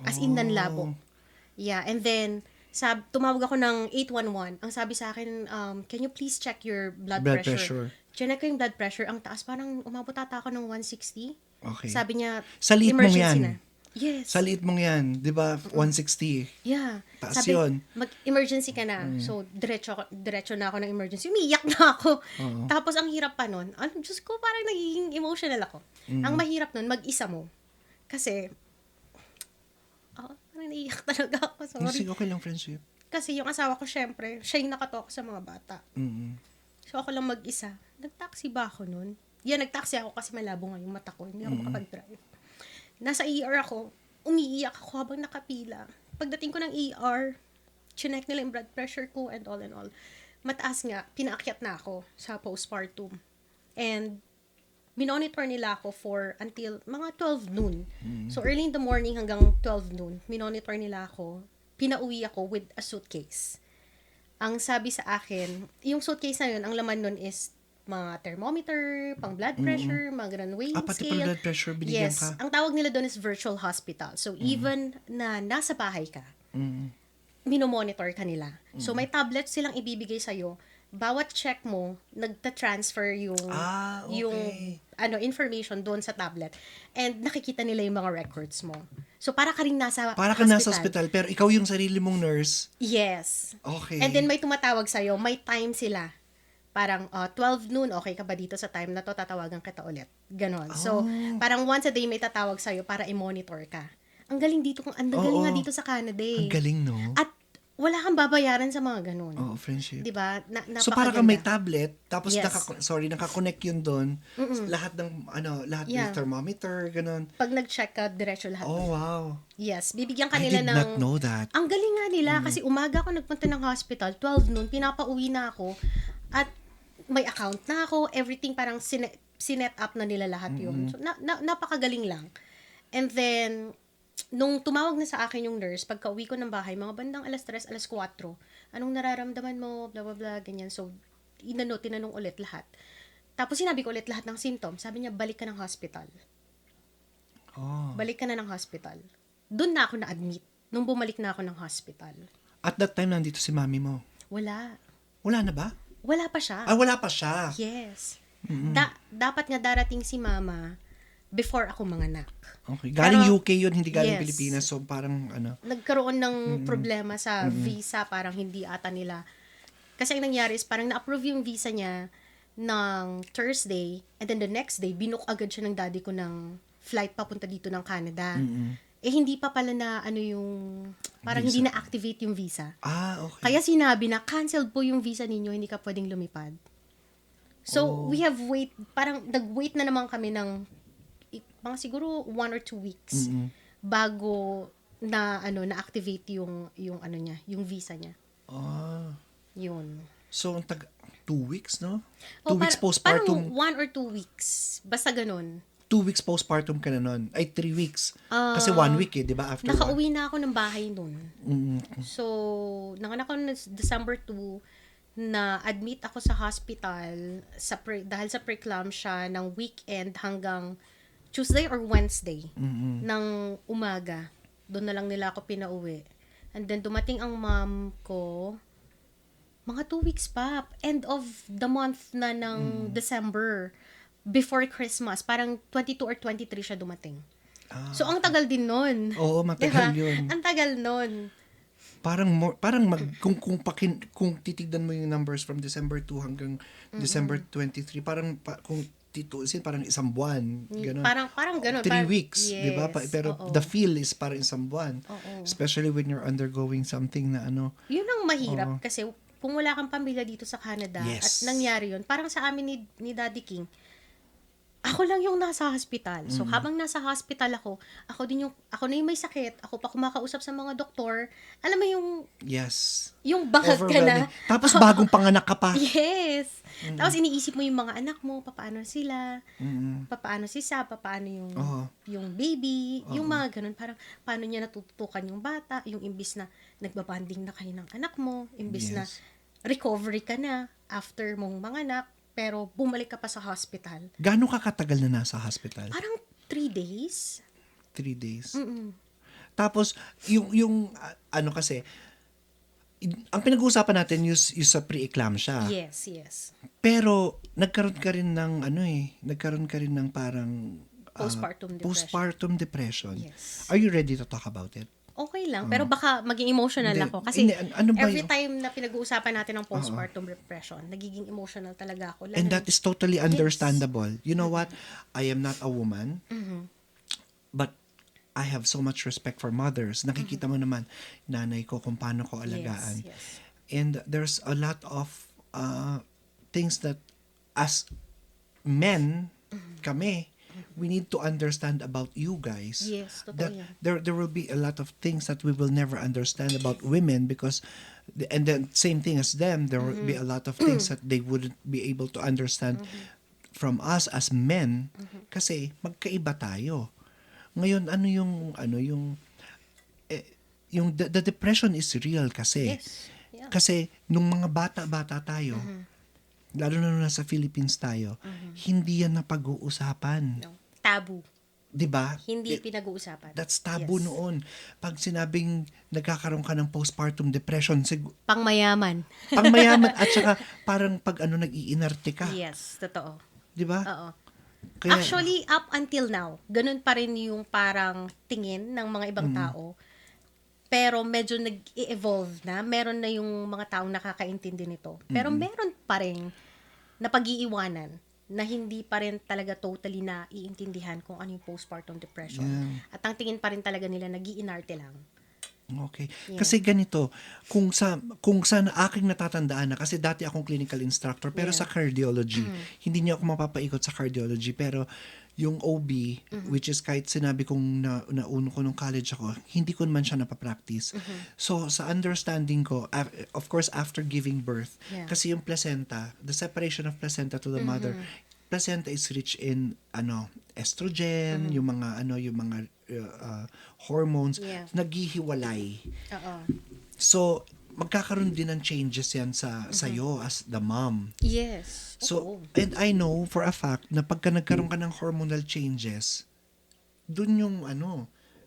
As in, nanlabo. Yeah, and then, tumawag ako ng 811. Ang sabi sa akin, can you please check your blood pressure? Chinek ko yung blood pressure. Ang taas, parang umabot ata ako ng 160. Okay. Sabi niya, Sa liit mong emergency yan. na. Yes. Sa liit mong yan, di ba? 160. Yeah. Taas Sabi, yun. mag-emergency ka na. So, diretso na ako ng emergency. Umiiyak na ako. Tapos, ang hirap pa nun. Diyos ko, parang nagiging emotional ako. Ang mahirap nun, mag-isa mo. Kasi, parang naiiyak talaga ako. Sorry. Sige, okay lang, friendship. Kasi yung asawa ko, syempre, siya yung nakatok sa mga bata. So, ako lang mag-isa. Nag-taxi ba ako nun? Yeah, nag-taxi ako kasi malabo nga yung mata ko. Hindi ako makapag-drive. Nasa ER ako, umiiyak ako habang nakapila. Pagdating ko ng ER, chinek nila yung blood pressure ko and all. Mataas nga, pinaakyat na ako sa postpartum. And, minonitor nila ako until mga 12 noon. So, early in the morning hanggang 12 noon, minonitor nila ako. Pinauwi ako with a suitcase. Ang sabi sa akin, yung suitcase na yun, ang laman nun is mga thermometer, pang blood pressure, mga ganun weighing Pati scale. pang blood pressure, binigyan Yes. ka? Ang tawag nila doon is virtual hospital. So, even na nasa bahay ka, minomonitor ka nila. So, may tablets silang ibibigay sa'yo. Bawat check mo, nagta-transfer yung Okay. yung information doon sa tablet. And nakikita nila yung mga records mo. So, para ka rin nasa Para ka nasa hospital, pero ikaw yung sarili mong nurse. Yes. Okay. And then may tumatawag sa'yo, may time sila. Parang 12 noon, okay ka ba dito sa time na to, tatawagan kita ulit. Ganon. So, parang once a day may tatawag sa'yo para i-monitor ka. Ang galing nga dito sa Canada eh. Ang galing, no? At wala kang babayaran sa mga ganon. Oo, friendship. Diba? So, para kang may tablet, tapos Yes. nakakonect yun doon. Lahat ng, Yeah. ng thermometer, ganon. Pag nag-check ka, diretso lahat. Oh, wow. Yes, bibigyan ka I nila did ng... not know that. Ang galing nga nila kasi umaga ako nagpunta ng hospital, 12 noon, pinapauwi na ako at may account na ako, everything parang sinet up na nila lahat yun. So, napakagaling lang. And then, nung tumawag na sa akin yung nurse, pagka uwi ko ng bahay, mga bandang 3:00, 4:00, anong nararamdaman mo, blah, blah, blah, ganyan. So, tinanong ulit lahat. Tapos sinabi ko ulit lahat ng symptoms. Sabi niya, balik ka ng hospital. Balik ka na ng hospital. Doon na ako na-admit, nung bumalik na ako ng hospital. At that time, nandito si mami mo. Wala. Wala na ba? Wala pa siya. Wala pa siya. Yes. Dapat nga darating si mama before ako manganak. Okay. Galing Pero, UK yun, hindi galing yes. Pilipinas. So, parang, Nagkaroon ng problema sa visa, parang hindi ata nila. Kasi ang nangyari is parang na-approve yung visa niya ng Thursday, and then the next day, binook agad siya ng daddy ko ng flight papunta dito ng Canada. Hindi pa pala na parang hindi na-activate yung visa. okay. Kaya sinabi na, canceled po yung visa ninyo, hindi ka pwedeng lumipad. So, we have parang nag-wait na naman kami ng mga siguro 1 or 2 weeks bago na na-activate yung visa niya. Yun. So, 2 weeks, no? O, 2 weeks Parang postpartum. 1 or 2 weeks. Basta ganun. 2 weeks postpartum ka na nun. Ay, 3 weeks. Kasi 1 week di ba? After Nakauwi na ako ng bahay nun. So, nanganak ako ng December 2, na admit ako sa hospital dahil sa preeclampsia ng weekend hanggang Tuesday or Wednesday ng umaga. Doon na lang nila ako pinauwi. And then dumating ang mom ko, mga 2 weeks pa. End of the month na ng December. Before Christmas. Parang 22 or 23 siya dumating. So, ang tagal din nun. Oo, matagal Diba? yun. Ang tagal nun. Kung titignan mo yung numbers from December 2 hanggang December 23, kung tituusin, parang isang buwan. Ganun. Parang ganun. 3 weeks, yes, di ba? Pero oo. the feel is parang isang buwan. Oo. Especially when you're undergoing something na Yun ang mahirap kasi kung wala kang pamilya dito sa Canada Yes. at nangyari yun, parang sa amin ni Daddy King, ako lang yung nasa hospital. So, habang nasa hospital ako na yung may sakit, ako pa kumakausap sa mga doktor. Alam mo yes. yung bangat ka na. Overwhelming. Tapos bagong panganak ka pa. Yes. Tapos iniisip mo yung mga anak mo, papaano sila, papaano si Sa, papaano yung baby, yung mga ganun. Parang, paano niya natututukan yung bata, yung imbis na nagbabanding na kayo ng anak mo, imbis na Yes. recovery ka na after mong manganak, pero bumalik ka pa sa hospital. Gano'n ka katagal na nasa hospital? Parang 3 days. 3 days. Tapos, yung kasi, ang pinag-uusapan natin yung sa pre-eclampsia. Yes. Pero, nagkaroon ka rin ng parang Postpartum depression. Yes. Yes. Are you ready to talk about it? Okay lang, pero baka maging emotional Hindi, ako. Kasi ano ba every yun? time na pinag-uusapan natin ng postpartum depression, nagiging emotional talaga ako. Lalo And that is totally understandable. You know what? I am not a woman, but I have so much respect for mothers. Nakikita mo naman, nanay ko kung paano ko alagaan. Yes. And there's a lot of things that as men, kami, we need to understand about you guys. Yes, totoo That yan. there will be a lot of things that we will never understand about women because and then same thing as them, there will be a lot of things that they wouldn't be able to understand from us as men kasi magkaiba tayo. Ngayon yung the depression is real kasi. Yes. Yeah. Kasi nung mga bata-bata tayo, lalo na nasa Philippines tayo, hindi yan napag-uusapan. No. Taboo. 'Di ba? Hindi pinag-uusapan. That's taboo Yes. noon. Pag sinabing nagkakaroon ka ng postpartum depression, Pangmayaman. pangmayaman at saka parang pag nag-iinarte ka. Yes, totoo. 'Di ba? Oo. Kaya- Actually, up until now, ganun pa rin yung parang tingin ng mga ibang tao. Pero medyo nag-i-evolve na. Meron na yung mga taong nakakaintindi nito. Pero meron pa rin na pag-iiwanan na hindi pa rin talaga totally na iintindihan kung ano yung postpartum depression. Yeah. At ang tingin pa rin talaga nila nag-iinarte lang. Okay. Yeah. Kasi ganito, kung sa aking natatandaan na, kasi dati akong clinical instructor, pero Yeah. sa cardiology, hindi niya ako mapapaikot sa cardiology, pero yung OB, which is kahit sinabi kong nauno ko nung college ako, hindi ko naman siya napapractice. So, sa understanding ko, of course, after giving birth, Yeah. kasi yung placenta, the separation of placenta to the mother, placenta is rich in estrogen, yung mga hormones, Yeah. naghihiwalay. Oo. So, magkakaroon din ng changes yan sa sa'yo as the mom. Yes. So, Oo. and I know for a fact na pagka nagkaroon ka ng hormonal changes, dun yung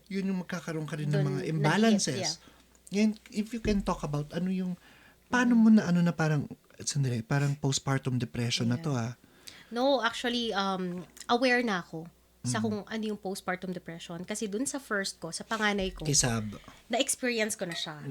yun yung magkakaroon ka rin ng Dun mga nag-hit, imbalances. Yan, if you can talk about paano mo na parang postpartum depression na to No, actually, aware na ako sa kung ano yung postpartum depression. Kasi dun sa first ko, sa panganay ko, kay Sab. na-experience ko na siya.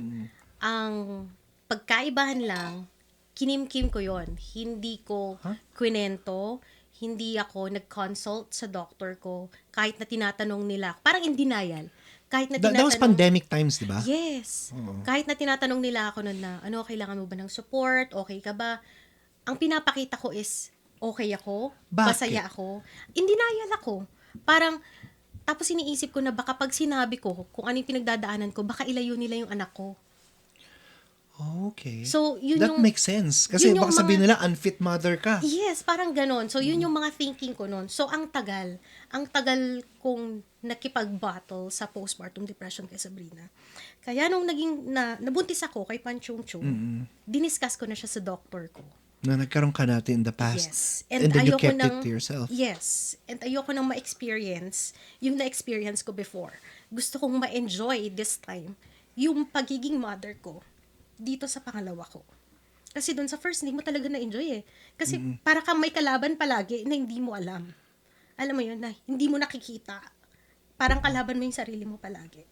Ang pagkaibahan lang, kinimkim ko yon. Hindi ko kwinento, hindi ako nag-consult sa doctor ko, kahit na tinatanong nila, parang in denial. Kahit na That was pandemic times, di ba? Yes. Kahit na tinatanong nila ako noon na, kailangan mo ba ng support? Okay ka ba? Ang pinapakita ko is, okay ako, Bakit? masaya ako. In denial ako. Parang, tapos iniisip ko na baka pag sinabi ko kung ano yung pinagdadaanan ko, baka ilayo nila yung anak ko. Okay. So, yun That yung- makes sense. Kasi yun yung baka sabihin mga- nila, unfit mother ka. Yes, parang ganon. So, yun yung mga thinking ko noon. So, ang tagal kong nakipag-battle sa postpartum depression kay Sabrina. Kaya nung nabuntis ako kay Panchung Chung, diniscuss ko na siya sa doctor ko. Na nagkaroon ka natin in the past. Yes. And then you ayoko kept it to yourself. Yes. And ayoko nang ma-experience yung na-experience ko before. Gusto kong ma-enjoy this time yung pagiging mother ko dito sa pangalawa ko. Kasi doon sa first, hindi mo talaga na-enjoy eh. Kasi para kang may kalaban palagi na hindi mo alam. Alam mo yun, na hindi mo nakikita. Parang kalaban mo yung sarili mo palagi.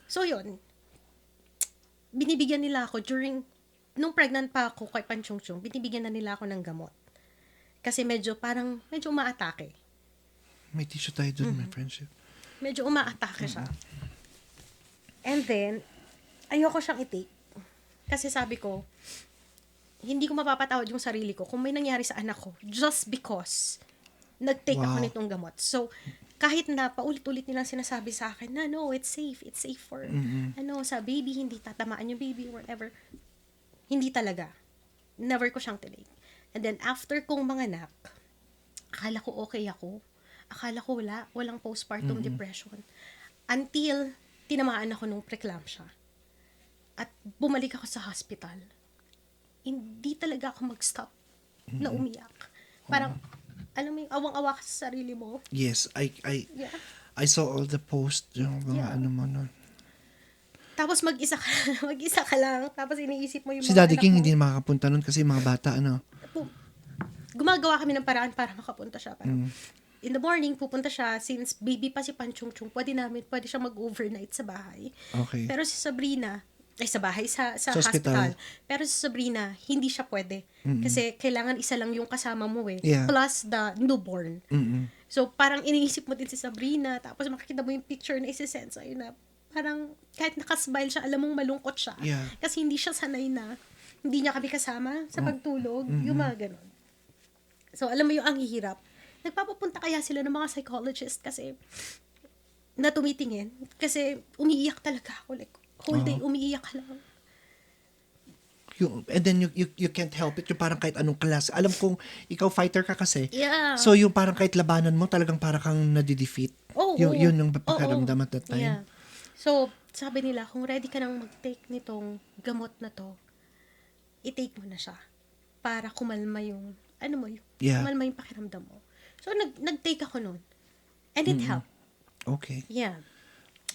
So yun, binibigyan nila ako nung pregnant pa ako kay Panchungchung, binibigyan na nila ako ng gamot. Kasi medyo umaatake. May tissue tayo dun, my friendship. Medyo umaatake siya. And then, ayoko siyang i-take. Kasi sabi ko, hindi ko mapapatawad yung sarili ko kung may nangyari sa anak ko just because nag-take ako Wow. nitong gamot. So, kahit na paulit-ulit nilang sinasabi sa akin na no, it's safe for sa baby, hindi tatamaan yung baby, whatever. Hindi talaga. Never ko siyang tinake. And then, after kong manganak, akala ko okay ako. Akala ko walang postpartum depression. Until, tinamaan ako nung preeclampsia. At bumalik ako sa hospital. Hindi talaga ako mag-stop na umiyak. Parang, alam mo yung awang-awa ka sa sarili mo. Yes, Yeah. I saw all the posts, yung mga Yeah. ano mo nun. Tapos mag-isa ka lang. Tapos iniisip mo yung Si mga Daddy anak King mo. hindi makakapunta nun kasi mga bata, ano. Gumagawa kami ng paraan para makapunta siya. Parang, in the morning, pupunta siya. Since baby pa si Panchungchung, pwede siya mag-overnight sa bahay. Okay. Pero si Sabrina, sa bahay, sa hospital. hospital. Pero si Sabrina, hindi siya pwede. Kasi kailangan isa lang yung kasama mo eh. Yeah. Plus the newborn. Mm-mm. So, parang iniisip mo din si Sabrina, tapos makikita mo yung picture na isi-send sa'yo na parang kahit nakasmile siya, alam mong malungkot siya. Yeah. Kasi hindi siya sanay na, hindi niya kami kasama sa pagtulog, yung mga ganun. So, alam mo yung ang hirap. Nagpapapunta kaya sila ng mga psychologist kasi na tumitingin. Kasi umiiyak talaga ako. Like, whole day, umiiyak ka lang. And then you can't help it. Yung parang kahit anong klase. Alam kong ikaw fighter ka kasi. Yeah. So yung parang kahit labanan mo, talagang parang kang nadidefeat. Oo. Yun yung Oo. pakiramdam at that time. Yeah. So, sabi nila, kung ready ka nang mag-take nitong gamot na to, i-take mo na siya. Para kumalma yung, Yeah. kumalma yung pakiramdam mo. So, nag-take ako nun. And it helped. Okay. Yeah.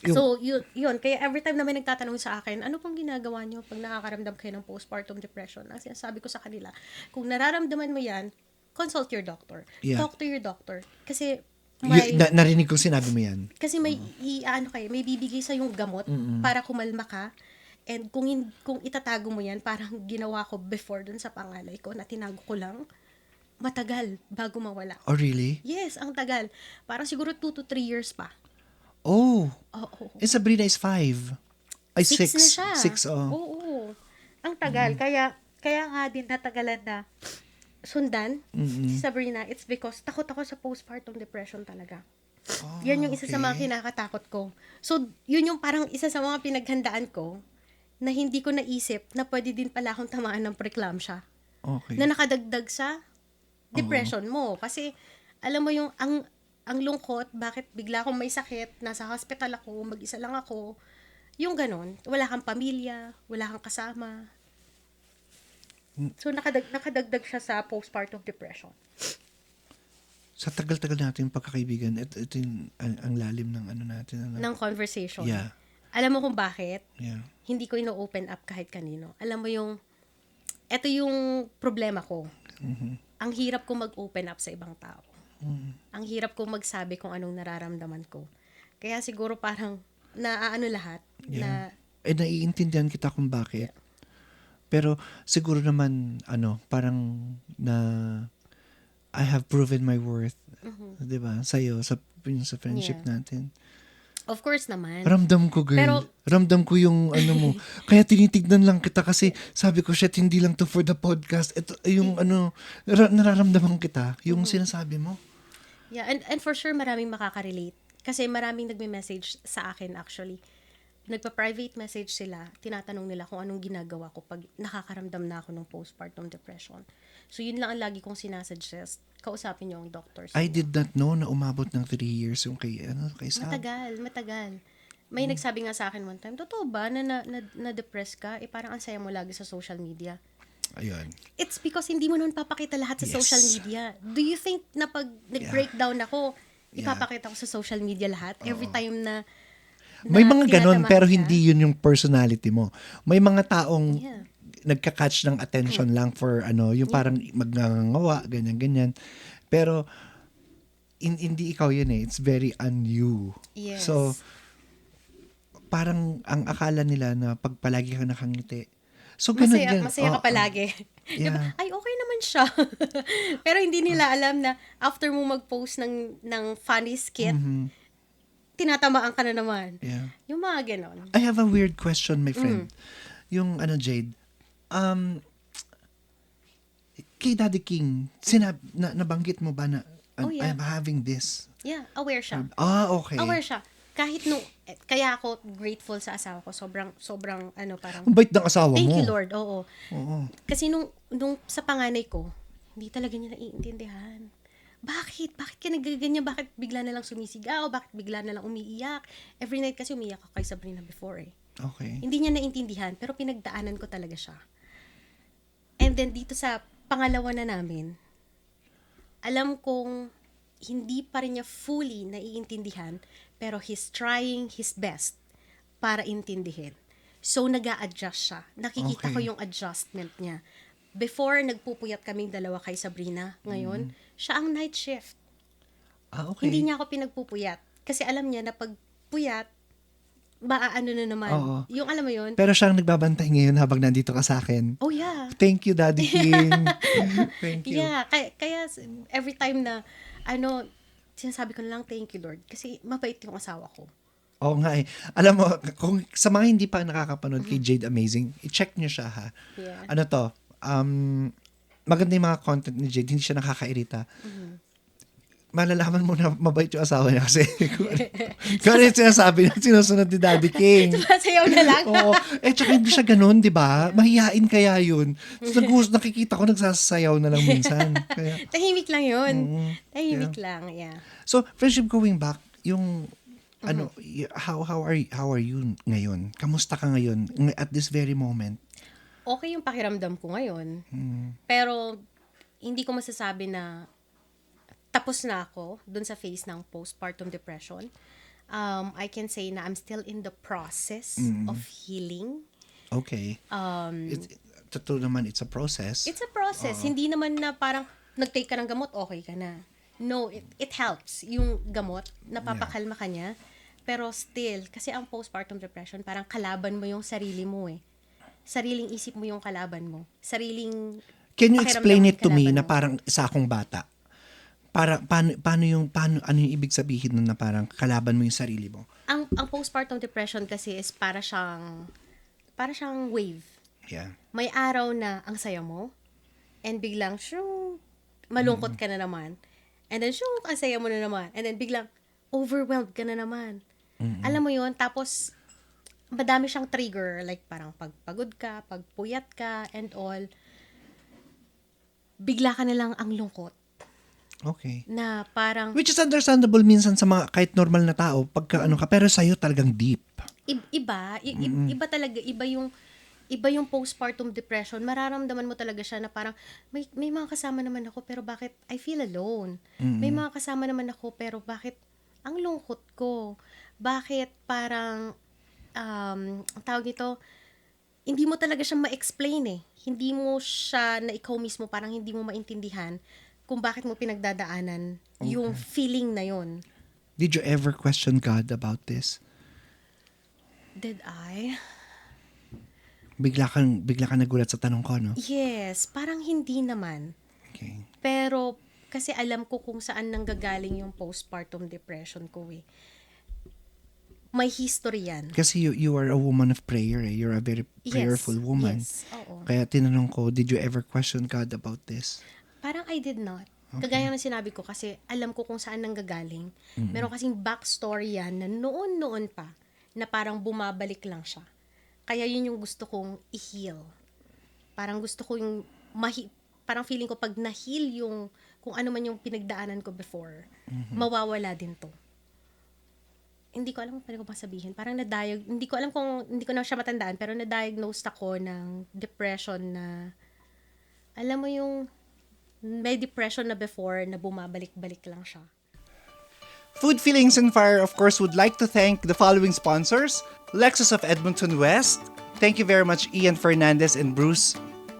Yung- So, yun. Kaya every time na may nagtatanong sa akin, ano pong ginagawa nyo pag nakakaramdam kayo ng postpartum depression? Ang sinasabi ko sa kanila, kung nararamdaman mo yan, consult your doctor. Yeah. Talk to your doctor. Kasi, may Narinig kong sinabi mo yan. kasi may may bibigay sa yung gamot para kumalma ka. And kung itatago mo yan, parang ginawa ko before dun sa pangalay ko, na tinago ko lang, matagal bago mawala. Oh, really? Yes, ang tagal. Parang siguro 2 to 3 years pa. Oh. Oo. And Sabrina is 5. Ay, 6. Na siya. 6, oh. Oo. Ang tagal. Kaya nga din natagalan na sundan si Sabrina. It's because takot ako sa postpartum depression talaga. Yan yung isa sa mga kinakatakot ko. So, yun yung parang isa sa mga pinaghandaan ko na hindi ko naisip na pwede din pala akong tamaan ng preeclampsia. Okay. Na nakadagdag sa depression mo. Kasi, alam mo yung, ang lungkot, bakit bigla akong may sakit, nasa hospital ako, mag-isa lang ako, yung ganon, wala kang pamilya, wala kang kasama. So, nakadagdag siya sa postpartum depression. Sa tagal-tagal natin yung pagkakaibigan, ito yung ang lalim ng ano natin. Ano? Ng conversation. Yeah. Alam mo kung bakit? Yeah. Hindi ko ino-open up kahit kanino. Alam mo yung, eto yung problema ko. Ang hirap ko mag-open up sa ibang tao. Ang hirap ko magsabi kung anong nararamdaman ko. Kaya siguro parang naaano lahat. Yeah. Naiintindihan kita kung bakit. Pero siguro naman, parang na I have proven my worth. 'Di ba? Sa'yo, sa friendship Yeah. natin. Of course naman. Ramdam ko, girl. Pero- Ramdam ko yung mo. Kaya tinitignan lang kita kasi sabi ko, shit, hindi lang to for the podcast. Ito, yung nararamdaman kita. Yung sinasabi mo. Yeah, and for sure maraming makaka-relate. Kasi maraming nagme-message sa akin actually. nagpa-private message sila, tinatanong nila kung anong ginagawa ko pag nakakaramdam na ako ng postpartum depression. So, yun lang ang lagi kong sinasuggest. Kausapin niyo ang doctors. I did not know na umabot ng 3 years yung kay Sab. Matagal. May nagsabi nga sa akin one time, totoo ba na-depress ka? Parang ang saya mo lagi sa social media. Ayun. It's because hindi mo naman papakita lahat sa Yes. social media. Do you think na pag nag-breakdown ako, Yeah. ipapakita ko sa social media lahat? Every time na May mga ganon, tinatamaan pero ka? hindi yun yung personality mo. May mga taong Yeah. nagka-catch ng attention lang for yung parang magngangawa, ganyan-ganyan. Pero, hindi ikaw yun eh. It's very un-you. Yes. So, parang ang akala nila na pag palagi kang nakangiti. So, ganun yan. Masaya ka Oo. palagi. Yeah. Diba? Ay, okay naman siya. Pero hindi nila alam na after mo mag-post ng funny skit, tinatamaan ka na naman. Yeah. Yung mga ganon. I have a weird question, my friend. Yung Jade, kay Daddy King, nabanggit mo ba na Oh, yeah. I'm having this? Yeah, aware siya. Okay. Aware siya. Kahit kaya ako grateful sa asawa ko. Sobrang parang, Ang bait ng asawa thank mo. you Lord, oo. Oo. Kasi nung sa panganay ko, hindi talaga niya naiintindihan. Bakit? Bakit ka nagaganyan? Bakit bigla na lang sumisigaw? Bakit bigla na lang umiiyak? Every night kasi umiiyak ako kay Sabrina before eh. Okay. Hindi niya naintindihan, pero pinagdaanan ko talaga siya. And then dito sa pangalawa na namin, alam kong hindi pa rin niya fully naiintindihan, pero he's trying his best para intindihin. So, nag-a-adjust siya. Nakikita Okay. ko yung adjustment niya. Before, nagpupuyat kaming dalawa kay Sabrina. Ngayon, siya ang night shift. Okay. Hindi niya ako pinagpupuyat. Kasi alam niya na pag puyat, maaano na naman. Oo. Yung alam mo yun, Pero siya ang nagbabantay ngayon habang nandito ka sa akin. oh yeah. Thank you, Daddy King. Thank you. Yeah, kaya every time na, sinasabi ko na lang, thank you, Lord. Kasi mabait yung asawa ko. Oo nga eh. Alam mo, kung sa mga hindi pa nakakapanood kay Jade Amazing, i-check niyo siya ha. Yeah. Ano to, maganda yung mga content ni Jade, hindi siya nakakairita. Malalaman mo na mabait yung asawa niya kasi kung ano yung sinasabi niya, sinusunod ni Daddy King. Sayaw na lang. Oo. Tsaka hindi siya ganun, di ba? Mahihain kaya yun. So, nakikita ko nagsasayaw na lang minsan. Kaya, Tahimik lang yun. Tahimik lang, yeah. so, friendship going back, yung how are you ngayon? Kamusta ka ngayon at this very moment? Okay yung pakiramdam ko ngayon. Pero, hindi ko masasabi na tapos na ako dun sa phase ng postpartum depression. I can say na I'm still in the process of healing. Okay. Totoo naman, it's a process. It's a process. Hindi naman na parang nag-take ka ng gamot, okay ka na. No, it helps. Yung gamot, napapakalma ka niya. Pero still, kasi ang postpartum depression, parang kalaban mo yung sarili mo eh. Sariling isip mo yung kalaban mo. Sariling Can you pakiramdam explain mo it to me kalaban na mo. parang isa akong bata? Paano yung ibig sabihin nun na parang kalaban mo yung sarili mo? Ang postpartum depression kasi is para siyang wave. Yeah. May araw na ang saya mo, and biglang, malungkot ka na naman. And then, ang saya mo na naman. And then, biglang, overwhelmed ka na naman. Alam mo yun? Tapos, madami siyang trigger. Like, parang pagpagod ka, pagpuyat ka, and all. Bigla ka na lang ang lungkot. Okay. Na parang, Which is understandable minsan sa mga kahit normal na tao pagka ka, pero sa'yo talagang deep. iba talaga, iba yung postpartum depression. Mararamdaman mo talaga siya na parang, may mga kasama naman ako, pero bakit I feel alone? May mga kasama naman ako, pero bakit ang lungkot ko? Bakit parang, ang tawag nito, hindi mo talaga siya ma-explain eh. Hindi mo siya, na ikaw mismo, parang hindi mo maintindihan kung bakit mo pinagdadaanan yung feeling na yon. Did you ever question God about this? Did I? Bigla ka nagulat sa tanong ko, no? Yes, parang hindi naman. Okay. Pero, kasi alam ko kung saan nanggagaling yung postpartum depression ko eh. May history yan. Kasi you are a woman of prayer eh. You're a very prayerful woman. Yes, oo. Kaya tinanong ko, did you ever question God about this? Parang I did not. Kagaya ng sinabi ko kasi alam ko kung saan nanggagaling. Meron kasing backstory yan na noon pa. na parang bumabalik lang siya. Kaya yun yung gusto kong i-heal. Parang gusto ko yung parang feeling ko pag na-heal yung kung ano man yung pinagdaanan ko before, mawawala din to. Hindi ko alam kung paano ko masabihin. Parang hindi ko alam kung, hindi ko na siya matandaan, pero na-diagnosed ako ng depression na, alam mo yung, may depression na before na bumabalik-balik lang siya. Food Feelings and Fire, of course, would like to thank the following sponsors. Lexus of Edmonton West. Thank you very much, Ian Fernandez and Bruce.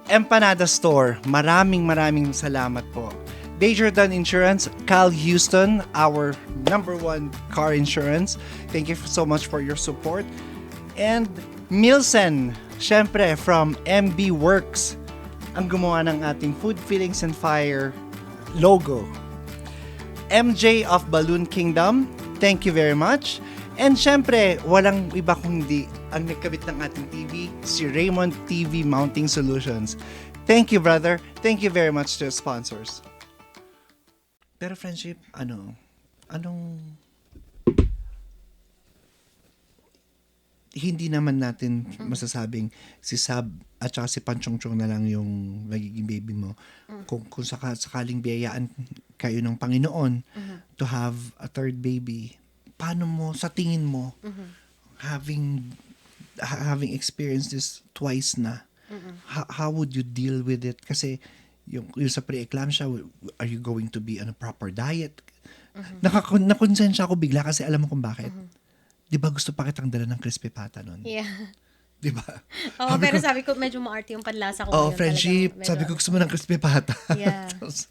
Empanada Store. Maraming salamat po. Desjardins Insurance, Cal Houston, our #1 car insurance. Thank you so much for your support. And Milsen, syempre from MB Works, ang gumawa ng ating Food Feelings and Fire logo. MJ of Balloon Kingdom, thank you very much. And syempre, walang iba kundi ang nagkabit ng ating TV, si Raymond TV Mounting Solutions. Thank you, brother. Thank you very much to the sponsors. Pero friendship, anong hindi naman natin masasabing si Sab at saka si Panchongchong na lang yung magiging baby mo. Kung sakaling biyayaan kayo ng Panginoon to have a third baby, paano mo, sa tingin mo, having experienced this twice na, how would you deal with it? Kasi yung sa pre-eclampsia, are you going to be on a proper diet? Nakonsensya ako bigla kasi alam mo kung bakit. Di ba gusto pa kitang dala ng crispy pata nun? Yeah. Di ba? Oo, pero sabi ko, medyo maarte yung panlasa ko. Oh, ngayon friendship. talaga. Sabi ko gusto mo ng crispy pata. Yeah. Tapos,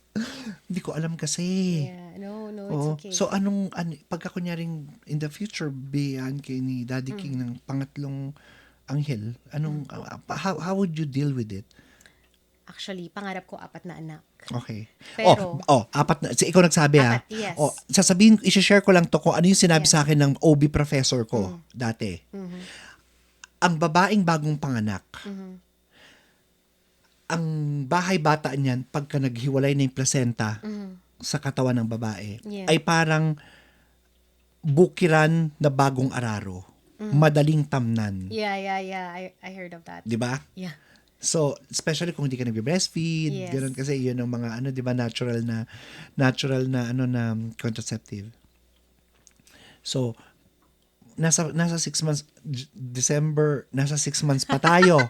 hindi ko alam kasi. Yeah, no, Oh, it's okay. so pagka kunyaring in the future, biyan kay ni Daddy King ng pangatlong anghel, how would you deal with it? Actually, pangarap ko 4 na anak. Okay. Pero- 4 na. Ikaw nagsabi 4, yes. Sasabihin, i-share ko lang to kung ano yung sinabi sa akin ng OB professor ko dati. Ang babaeng bagong panganak, ang bahay bata niyan, pagka naghiwalay na yung placenta sa katawan ng babae, Yeah. ay parang bukiran na bagong araro. Madaling tamnan. Yeah. I heard of that. Di ba? Yeah. So, especially kung hindi ka nagbe-breastfeed, Yes. ganun kasi yun ang mga di ba, natural na contraceptive. So, nasa 6 months December, nasa 6 months pa tayo.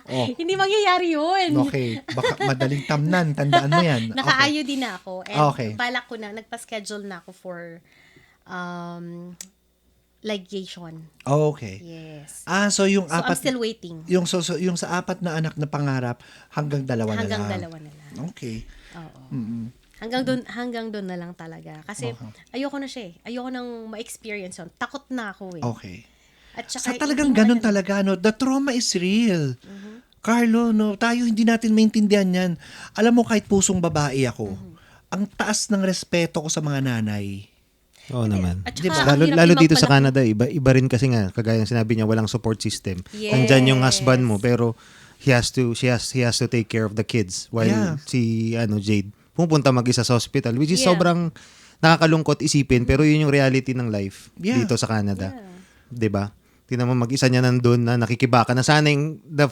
Oh, Hindi mangyayari yun. okay. Baka madaling tamnan, tandaan mo yan. Okay. Nakaayo din na ako. And Okay. balak ko na, nagpa-schedule na ako for ligation. Okay. Yes. So yung So, I'm apat still waiting. yung sa 4 na anak na pangarap hanggang 2 na Hanggang lang. 2 na lang. Okay. Oo. Mm-mm. Hanggang doon na lang talaga. Kasi ayoko na siya eh. Ayoko nang ma-experience yun. Takot na ako eh. Okay. At Sa saka, talagang hindi ganun naman- talaga, no? The trauma is real. Carlo, no? Tayo hindi natin maintindihan yan. Alam mo, kahit pusong babae ako, ang taas ng respeto ko sa mga nanay. Oo naman. At Diba? saka, ang hirap Lalo din dito sa magpalaki. Canada, iba rin kasi nga, kagaya ng sinabi niya, walang support system. Yes. Nandyan yung husband mo, pero he has to take care of the kids while Yeah. si Jade pupunta mag-isa sa hospital, which is Yeah. sobrang nakakalungkot isipin, pero yun yung reality ng life Yeah. dito sa Canada. Yeah. 'Di ba? Tingnan mo, mag-isa niya nandun na nakikibaka na sana yung the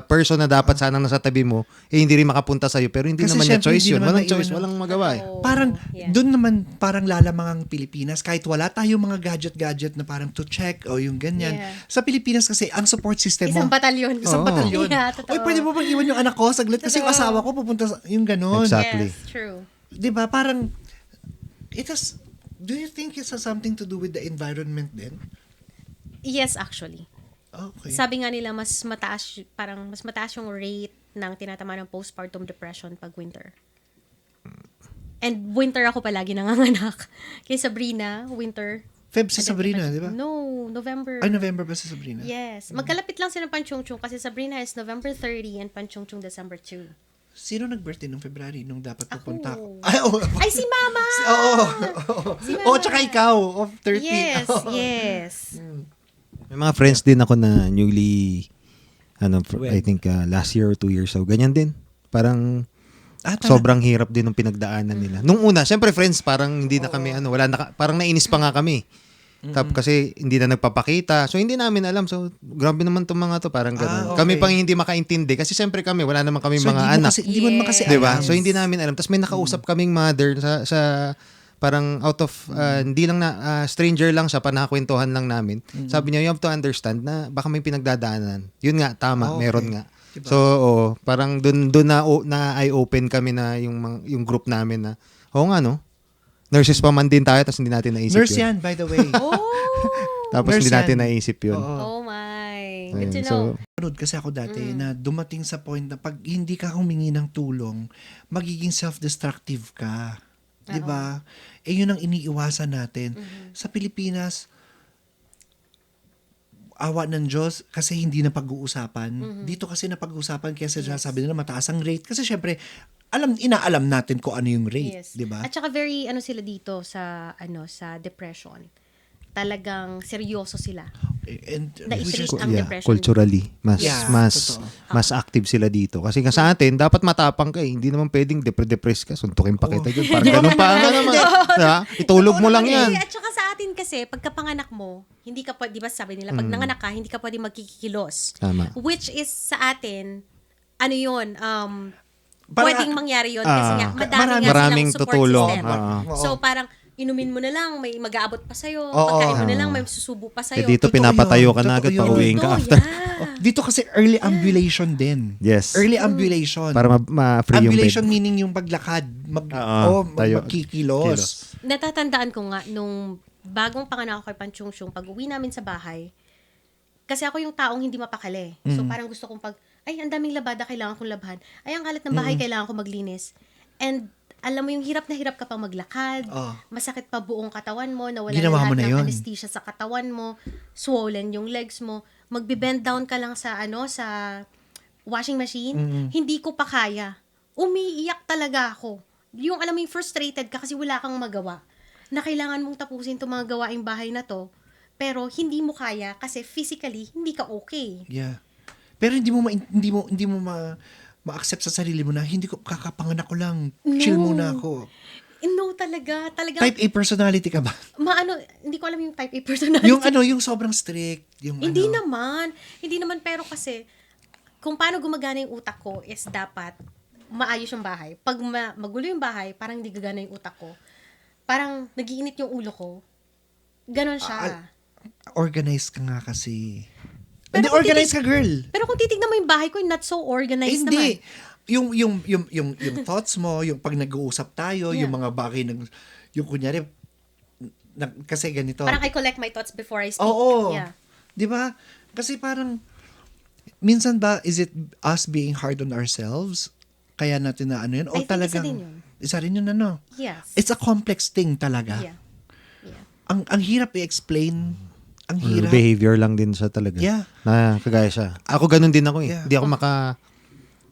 person na dapat sanang nasa tabi mo, hindi rin makapunta sa'yo. Pero hindi Kasi naman niya syempre, choice hindi yun. naman Walang maiwan choice, na- walang magawa eh. Oo. Parang, Yeah. doon naman parang lalamang ang Pilipinas. Kahit wala tayong mga gadget na parang to check o yung ganyan. Yeah. Sa Pilipinas kasi, ang support system mo, Isang batalyon. isang Oo. batalyon. Yeah, totoo. Oy, pwede mo bang iwan yung anak ko saglit? Kasi yung Totoo. asawa ko pupunta sa, yung ganon. Exactly. Yes, true. Di ba? Parang, do you think it has something to do with the environment din? Yes, actually. Okay. Sabi nga nila, mas mataas yung rate ng tinatama ng postpartum depression pag winter. And winter ako palagi nanganganak. Kay Sabrina, winter. Feb si Sabrina, di ba? No, November. Ay, November ba si Sabrina? Yes. Magkalapit lang sila ng Panchongchong kasi Sabrina is November 30 and Panchongchong December 2. Sino nag-birthday nung February nung dapat pupunta Ako. ako? Ay, oo. Ay, si Mama! Oo. Si Mama. Oo, tsaka ikaw, of 30. Yes, Oo. yes. May mga friends din ako na newly, I think last year or 2 years ago. Ganyan din. Parang sobrang hirap din ng pinagdaanan nila. Nung una, syempre friends, parang hindi na kami, parang nainis pa nga kami. Kasi hindi na nagpapakita. So, hindi namin alam. So, grabe naman itong mga to. Parang ganun. okay. Kami pang hindi makaintindi. Kasi siyempre kami, wala naman kami So, mga anak. Hindi mo naman kasi Di ba? alam. So, hindi namin alam. Tapos may nakausap kaming mother sa parang out of, hindi lang na, stranger lang siya, panakakwentuhan lang namin. Sabi niya, you have to understand na baka may pinagdadaanan. Yun nga, tama, Okay. meron nga. Diba? So, parang dun na eye-open kami na yung group namin na, nga no, nurses pa man din tayo, tapos hindi natin naisip Nurse yun. yan, by the way. Oh! Tapos Nurse hindi natin yan. naisip yun. Oo. Oh my. Ayun, Good to so, know. Panood kasi ako dati na dumating sa point na pag hindi ka humingi ng tulong, magiging self-destructive ka. 'Di ba? Yun ang iniiwasan natin. Sa Pilipinas, awa ng Diyos kasi hindi na pag-uusapan. Dito kasi na pag-uusapan kaya sabi nila mataas ang rate kasi syempre inaalam natin kung ano yung rate, Yes. 'di ba? At saka very sila dito sa sa depression. Talagang seryoso sila. And Na-treat which is- ang depression. culturally, Yeah, mas totoo. active sila dito. Kasi nga sa atin, dapat matapang ka eh. Hindi naman pwedeng depress ka. Suntukin pa kita dyan. Parang ganun pa nga naman. Diba? Itulog mo lang yan. At saka sa atin kasi, pagkapanganak mo, hindi ka di ba sabi nila, pag nanganak ka, hindi ka pwede magkikilos. Tama. Which is sa atin, ano yun, Parang- pwedeng mangyari yun kasi nga, maraming maraming silang support tutulong. system. Oo. So parang, inumin mo na lang, may mag-aabot pa sa'yo. Oo. Pagkain mo na lang, may susubo pa Eh sa'yo. dito Totoo pinapatayo yun. ka na agad, Totoo yun. pauwiin ka Totoo, after. yeah. Dito kasi early ambulation din. Yes. Early ambulation. Para ma-free yung ambulation bed. meaning yung paglakad, Tayo. magkikilos. Natatandaan ko nga, nung bagong panganak ako kay Panchungchung, pag uwi namin sa bahay, kasi ako yung taong hindi mapakali. So parang gusto kong ay, ang daming labada, kailangan kong labhan. Ay, ang kalat ng bahay, kailangan kong maglinis. And alam mo yung hirap na hirap ka pa maglakad, masakit pa buong katawan mo, nawala Ginawa na mo lahat na ng yun. anesthesia sa katawan mo, swollen yung legs mo, magbe-bend down ka lang sa sa washing machine, hindi ko pa kaya. Umiiyak talaga ako. Yung alam mo yung frustrated ka kasi wala kang magawa. Na kailangan mong tapusin itong mga gawaing bahay na to, pero hindi mo kaya kasi physically hindi ka okay. Yeah. Pero hindi mo ma-accept sa sarili mo na hindi ko kakapanganak ko lang. Chill muna ako. No, talaga. Type A personality ka ba? Hindi ko alam yung type A personality. yung sobrang strict, yung Hindi naman, pero kasi, kung paano gumagana yung utak ko is dapat maayos yung bahay. Pag magulo yung bahay, parang hindi gagana yung utak ko. Parang nagiinit yung ulo ko. Ganon siya. Organized ka nga kasi. Pero Hindi, kung organized ka, girl. Pero kung titignan mo yung bahay ko, not so organized Hindi. naman. Yung thoughts mo, yung pag nag-uusap tayo, Yeah. yung mga bagay yung kunyari, kasi ganito. Parang I collect my thoughts before I speak. Oo. Yeah. 'Di ba? Kasi parang minsan ba is it us being hard on ourselves? Kaya natin na ano yun? O I think talagang isa din yun. Isa rin yun ano? Yes. It's a complex thing talaga. Yeah. Ang hirap i-explain. Ang Or hirap. behavior lang din sa talaga. Yeah. Na kagaya siya. Ako ganun din ako eh. Yeah. Hindi ako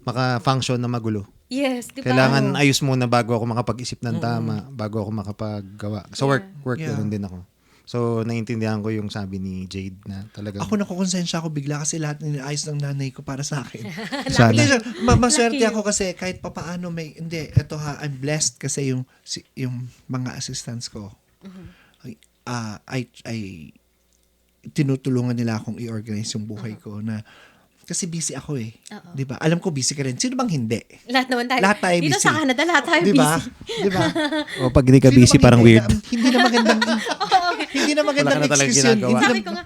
maka-function na magulo. Yes, di ba? Kailangan ayos muna bago ako makapag-isip ng tama, bago ako makapaggawa. Sa work Yeah. ganun din ako. So, naiintindihan ko yung sabi ni Jade na talagang Ako nakukonsensya ako bigla kasi lahat niniayos ng nanay ko para sa akin. sana. Hindi, maswerte Lucky. ako kasi kahit papaano I'm blessed kasi yung mga assistants ko. I tinutulungan nila akong i-organize yung buhay ko na kasi busy ako eh. Oo. 'Di ba? Alam ko busy ka rin. Sino bang hindi? Lahat naman tayo. Lahat tayo Dito busy. sa Canada, lahat tayo 'Di ba? busy. 'Di ba? O pag hindi ka Sino busy, bang parang hindi? weird. Hindi na magandang hindi na magandang Wala ka na talagang excuse yun. ginagawa. Hindi Sabi na- ko nga,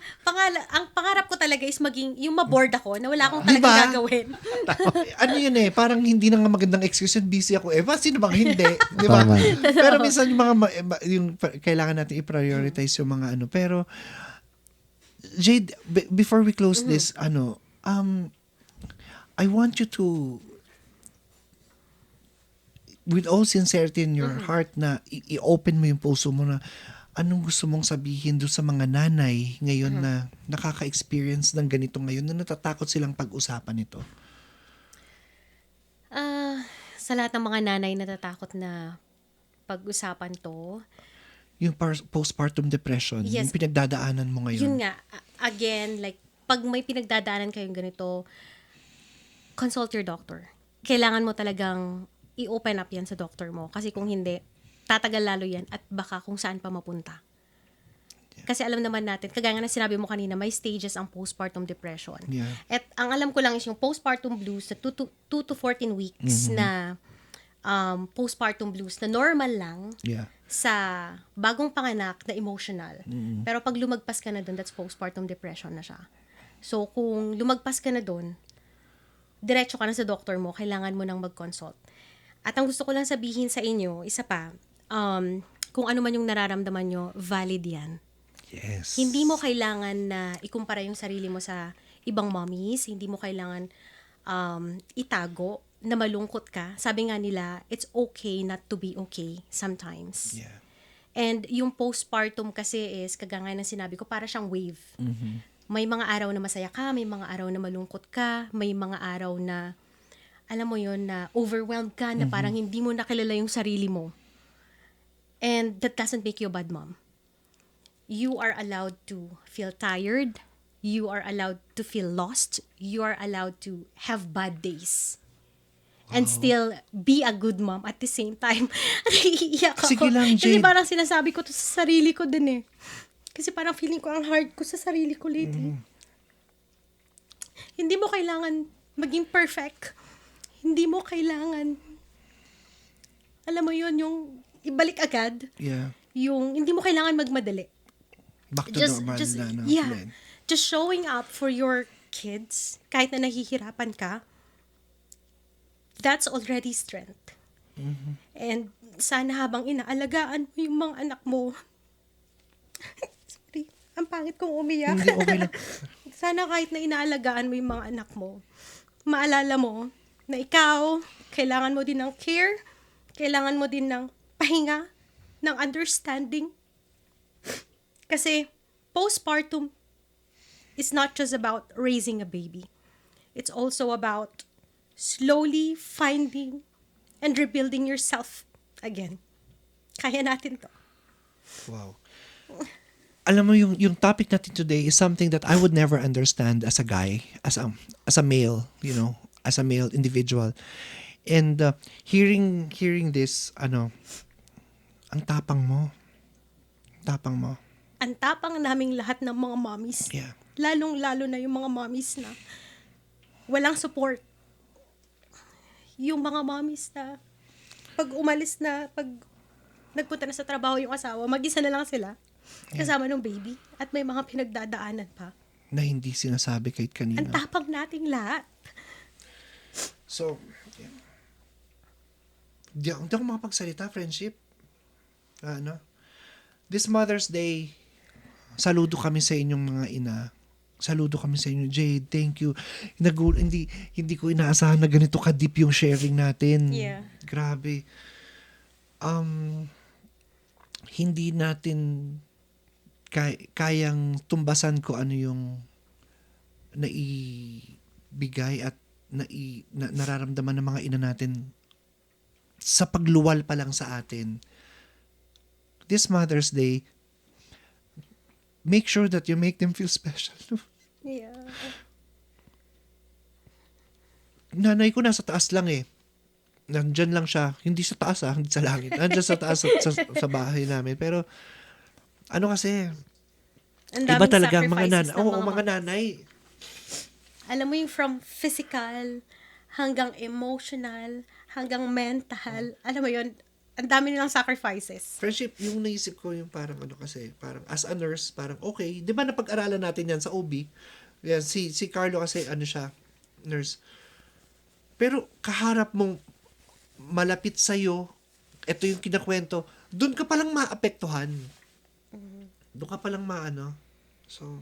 ang pangarap ko talaga is maging, yung ma-bored ako, na wala akong Di talagang ba? gagawin. ano yun eh, parang hindi na nga magandang excuse yun, busy ako. Sino bang hindi? Di ba? Tama. Pero minsan yung kailangan natin i-prioritize yung mga ano. Pero, Jade, before we close this, I want you to, with all sincerity in your heart, na i-open mo yung puso mo na anong gusto mong sabihin doon sa mga nanay ngayon na nakaka-experience ng ganito ngayon na natatakot silang pag-usapan ito. Sa lahat ng mga nanay natatakot na pag-usapan to, Yung postpartum depression, Yes. yung pinagdadaanan mo ngayon. yun nga, again, like, pag may pinagdadaanan kayong ganito, consult your doctor. Kailangan mo talagang i-open up yan sa doctor mo. Kasi kung hindi, tatagal lalo yan at baka kung saan pa mapunta. Kasi alam naman natin, kagaya nga na sinabi mo kanina, may stages ang postpartum depression. Yeah. At ang alam ko lang is yung postpartum blues sa 2 to 14 weeks na postpartum blues na normal lang Yeah. sa bagong panganak na emotional. Pero pag lumagpas ka na doon, that's postpartum depression na siya. So, kung lumagpas ka na doon, diretso ka na sa doktor mo, kailangan mo nang mag-consult. At ang gusto ko lang sabihin sa inyo, isa pa, kung ano man yung nararamdaman nyo, valid yan. Yes. Hindi mo kailangan na ikumpara yung sarili mo sa ibang mommies. Hindi mo kailangan itago na malungkot ka. Sabi nga nila, it's okay not to be okay sometimes. Yeah. And yung postpartum kasi is, kagaya ng sinabi ko, para siyang wave. May mga araw na masaya ka, may mga araw na malungkot ka, may mga araw na, alam mo yon na overwhelmed ka, na parang hindi mo nakilala yung sarili mo. And that doesn't make you a bad mom. You are allowed to feel tired. You are allowed to feel lost. You are allowed to have bad days. And still be a good mom at the same time. Naiiyak ako. Sige lang, Kasi Jade. parang sinasabi ko to sa sarili ko din eh. Kasi parang feeling ko ang hard ko sa sarili ko lately. Hindi mo kailangan maging perfect. Hindi mo kailangan, alam mo yun, yung ibalik agad. Yeah. Yung hindi mo kailangan magmadali. Back to normal na. No? Yeah. Then, Just showing up for your kids, kahit na nahihirapan ka, that's already strength. And sana habang inaalagaan mo yung mga anak mo, sorry, ang pangit kong umiyak. Hindi, okay lang. Sana kahit na inaalagaan mo yung mga anak mo, maalala mo na ikaw, kailangan mo din ng care, kailangan mo din ng pahinga, ng understanding. Kasi postpartum is not just about raising a baby. It's also about slowly finding and rebuilding yourself again. Kaya natin to. wow. Alam mo, yung topic natin today is something that I would never understand as a guy, as a male, as a male individual. And hearing this, ang tapang mo. Tapang mo. Ang tapang naming lahat ng mga mommies. Yeah. Lalong-lalo na yung mga mommies na walang support. Yung mga mommies na pag umalis na, pag nagpunta na sa trabaho yung asawa, mag-isa na lang sila. Kasama ng baby. At may mga pinagdadaanan pa. Na hindi sinasabi kahit kanina. Ang tapang nating lahat. So, yeah. Di ako makapagsalita, friendship. This Mother's Day, saludo kami sa inyong mga ina. Saludo kami sa inyo, Jade. Thank you. Hindi ko inaasahan na ganito ka-deep yung sharing natin. Yeah. Grabe. Hindi natin kayang tumbasan ko ano yung naibigay at nararamdaman ng mga ina natin sa pagluwal pa lang sa atin. This Mother's Day, make sure that you make them feel special. Yeah. Nanay ko nasa taas lang eh. Nandyan lang siya. Hindi sa taas hindi sa langit. Nandyan sa taas sa bahay namin. Pero, kasi, Ang iba daming talaga ang mga sacrifices nanay. ng Oo, mga nanay. Alam mo yung from physical hanggang emotional, hanggang mental. Alam mo yun, ang dami nilang sacrifices. Friendship, yung naisip ko yung parang parang as a nurse, parang okay. Di ba napag-aralan natin yan sa OB? Yan, si Carlo kasi siya, nurse. Pero kaharap mong malapit sa'yo, ito yung kinakwento, doon ka palang maapektuhan. Doon ka palang So,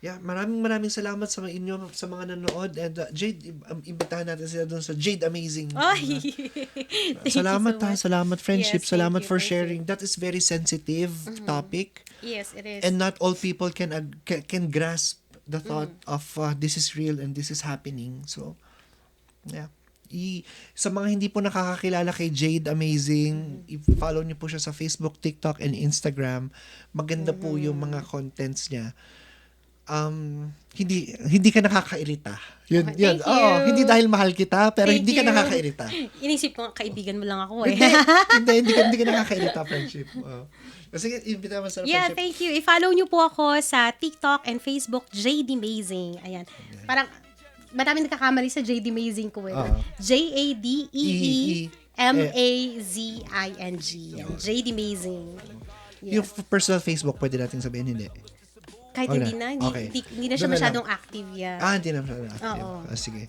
yeah, maraming salamat sa inyo, sa mga nanood. And Jade, imbitahan natin sila doon sa Jade Amazing. Ay! Salamat salamat friendship, Yes, salamat thank you, for thank sharing. That is very sensitive topic. Yes, it is. And not all people can grasp the thought of this is real and this is happening. So, yeah. Sa mga hindi po nakakakilala kay Jade Amazing, i-follow niyo po siya sa Facebook, TikTok, and Instagram. Maganda po yung mga contents niya. hindi ka nakakairita. Yun, Okay, yun. thank you. Oo, hindi dahil mahal kita, pero Thank hindi ka you. nakakairita. Inisip ko, kaibigan mo lang ako eh. hindi ka nakakairita, friendship. Kasi imbita mo sa Yeah, friendship. thank you. I-follow nyo po ako sa TikTok and Facebook, JD Mazing. Ayan. Parang, maraming nagkakamali sa JD Mazing ko eh. JADEEMAZING. Yan, JD Mazing. Yung personal Facebook, pwede natin sabihin, hindi. Kahit Okay hindi na. na, Okay. hindi na siya Doon na masyadong active yan. Hindi na masyadong active. Oo. Sige.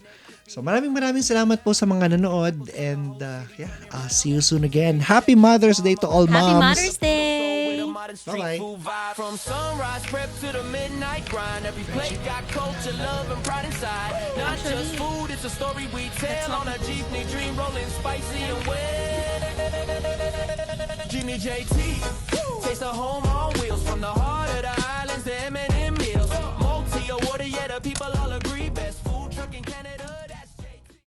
So, maraming salamat po sa mga nanood. And, I'll see you soon again. Happy Mother's Day to all Happy moms. Mother's Day! Modern street Bye-bye. food vibe. From sunrise prep to the midnight grind. Every plate got culture, love, and pride inside. Not just food, it's a story we tell on a jeepney, dream rolling spicy and wet. Jimmy JT, taste the home on wheels. From the heart of the islands to M&M Hills. Multi-awarded, yeah, the people all agree.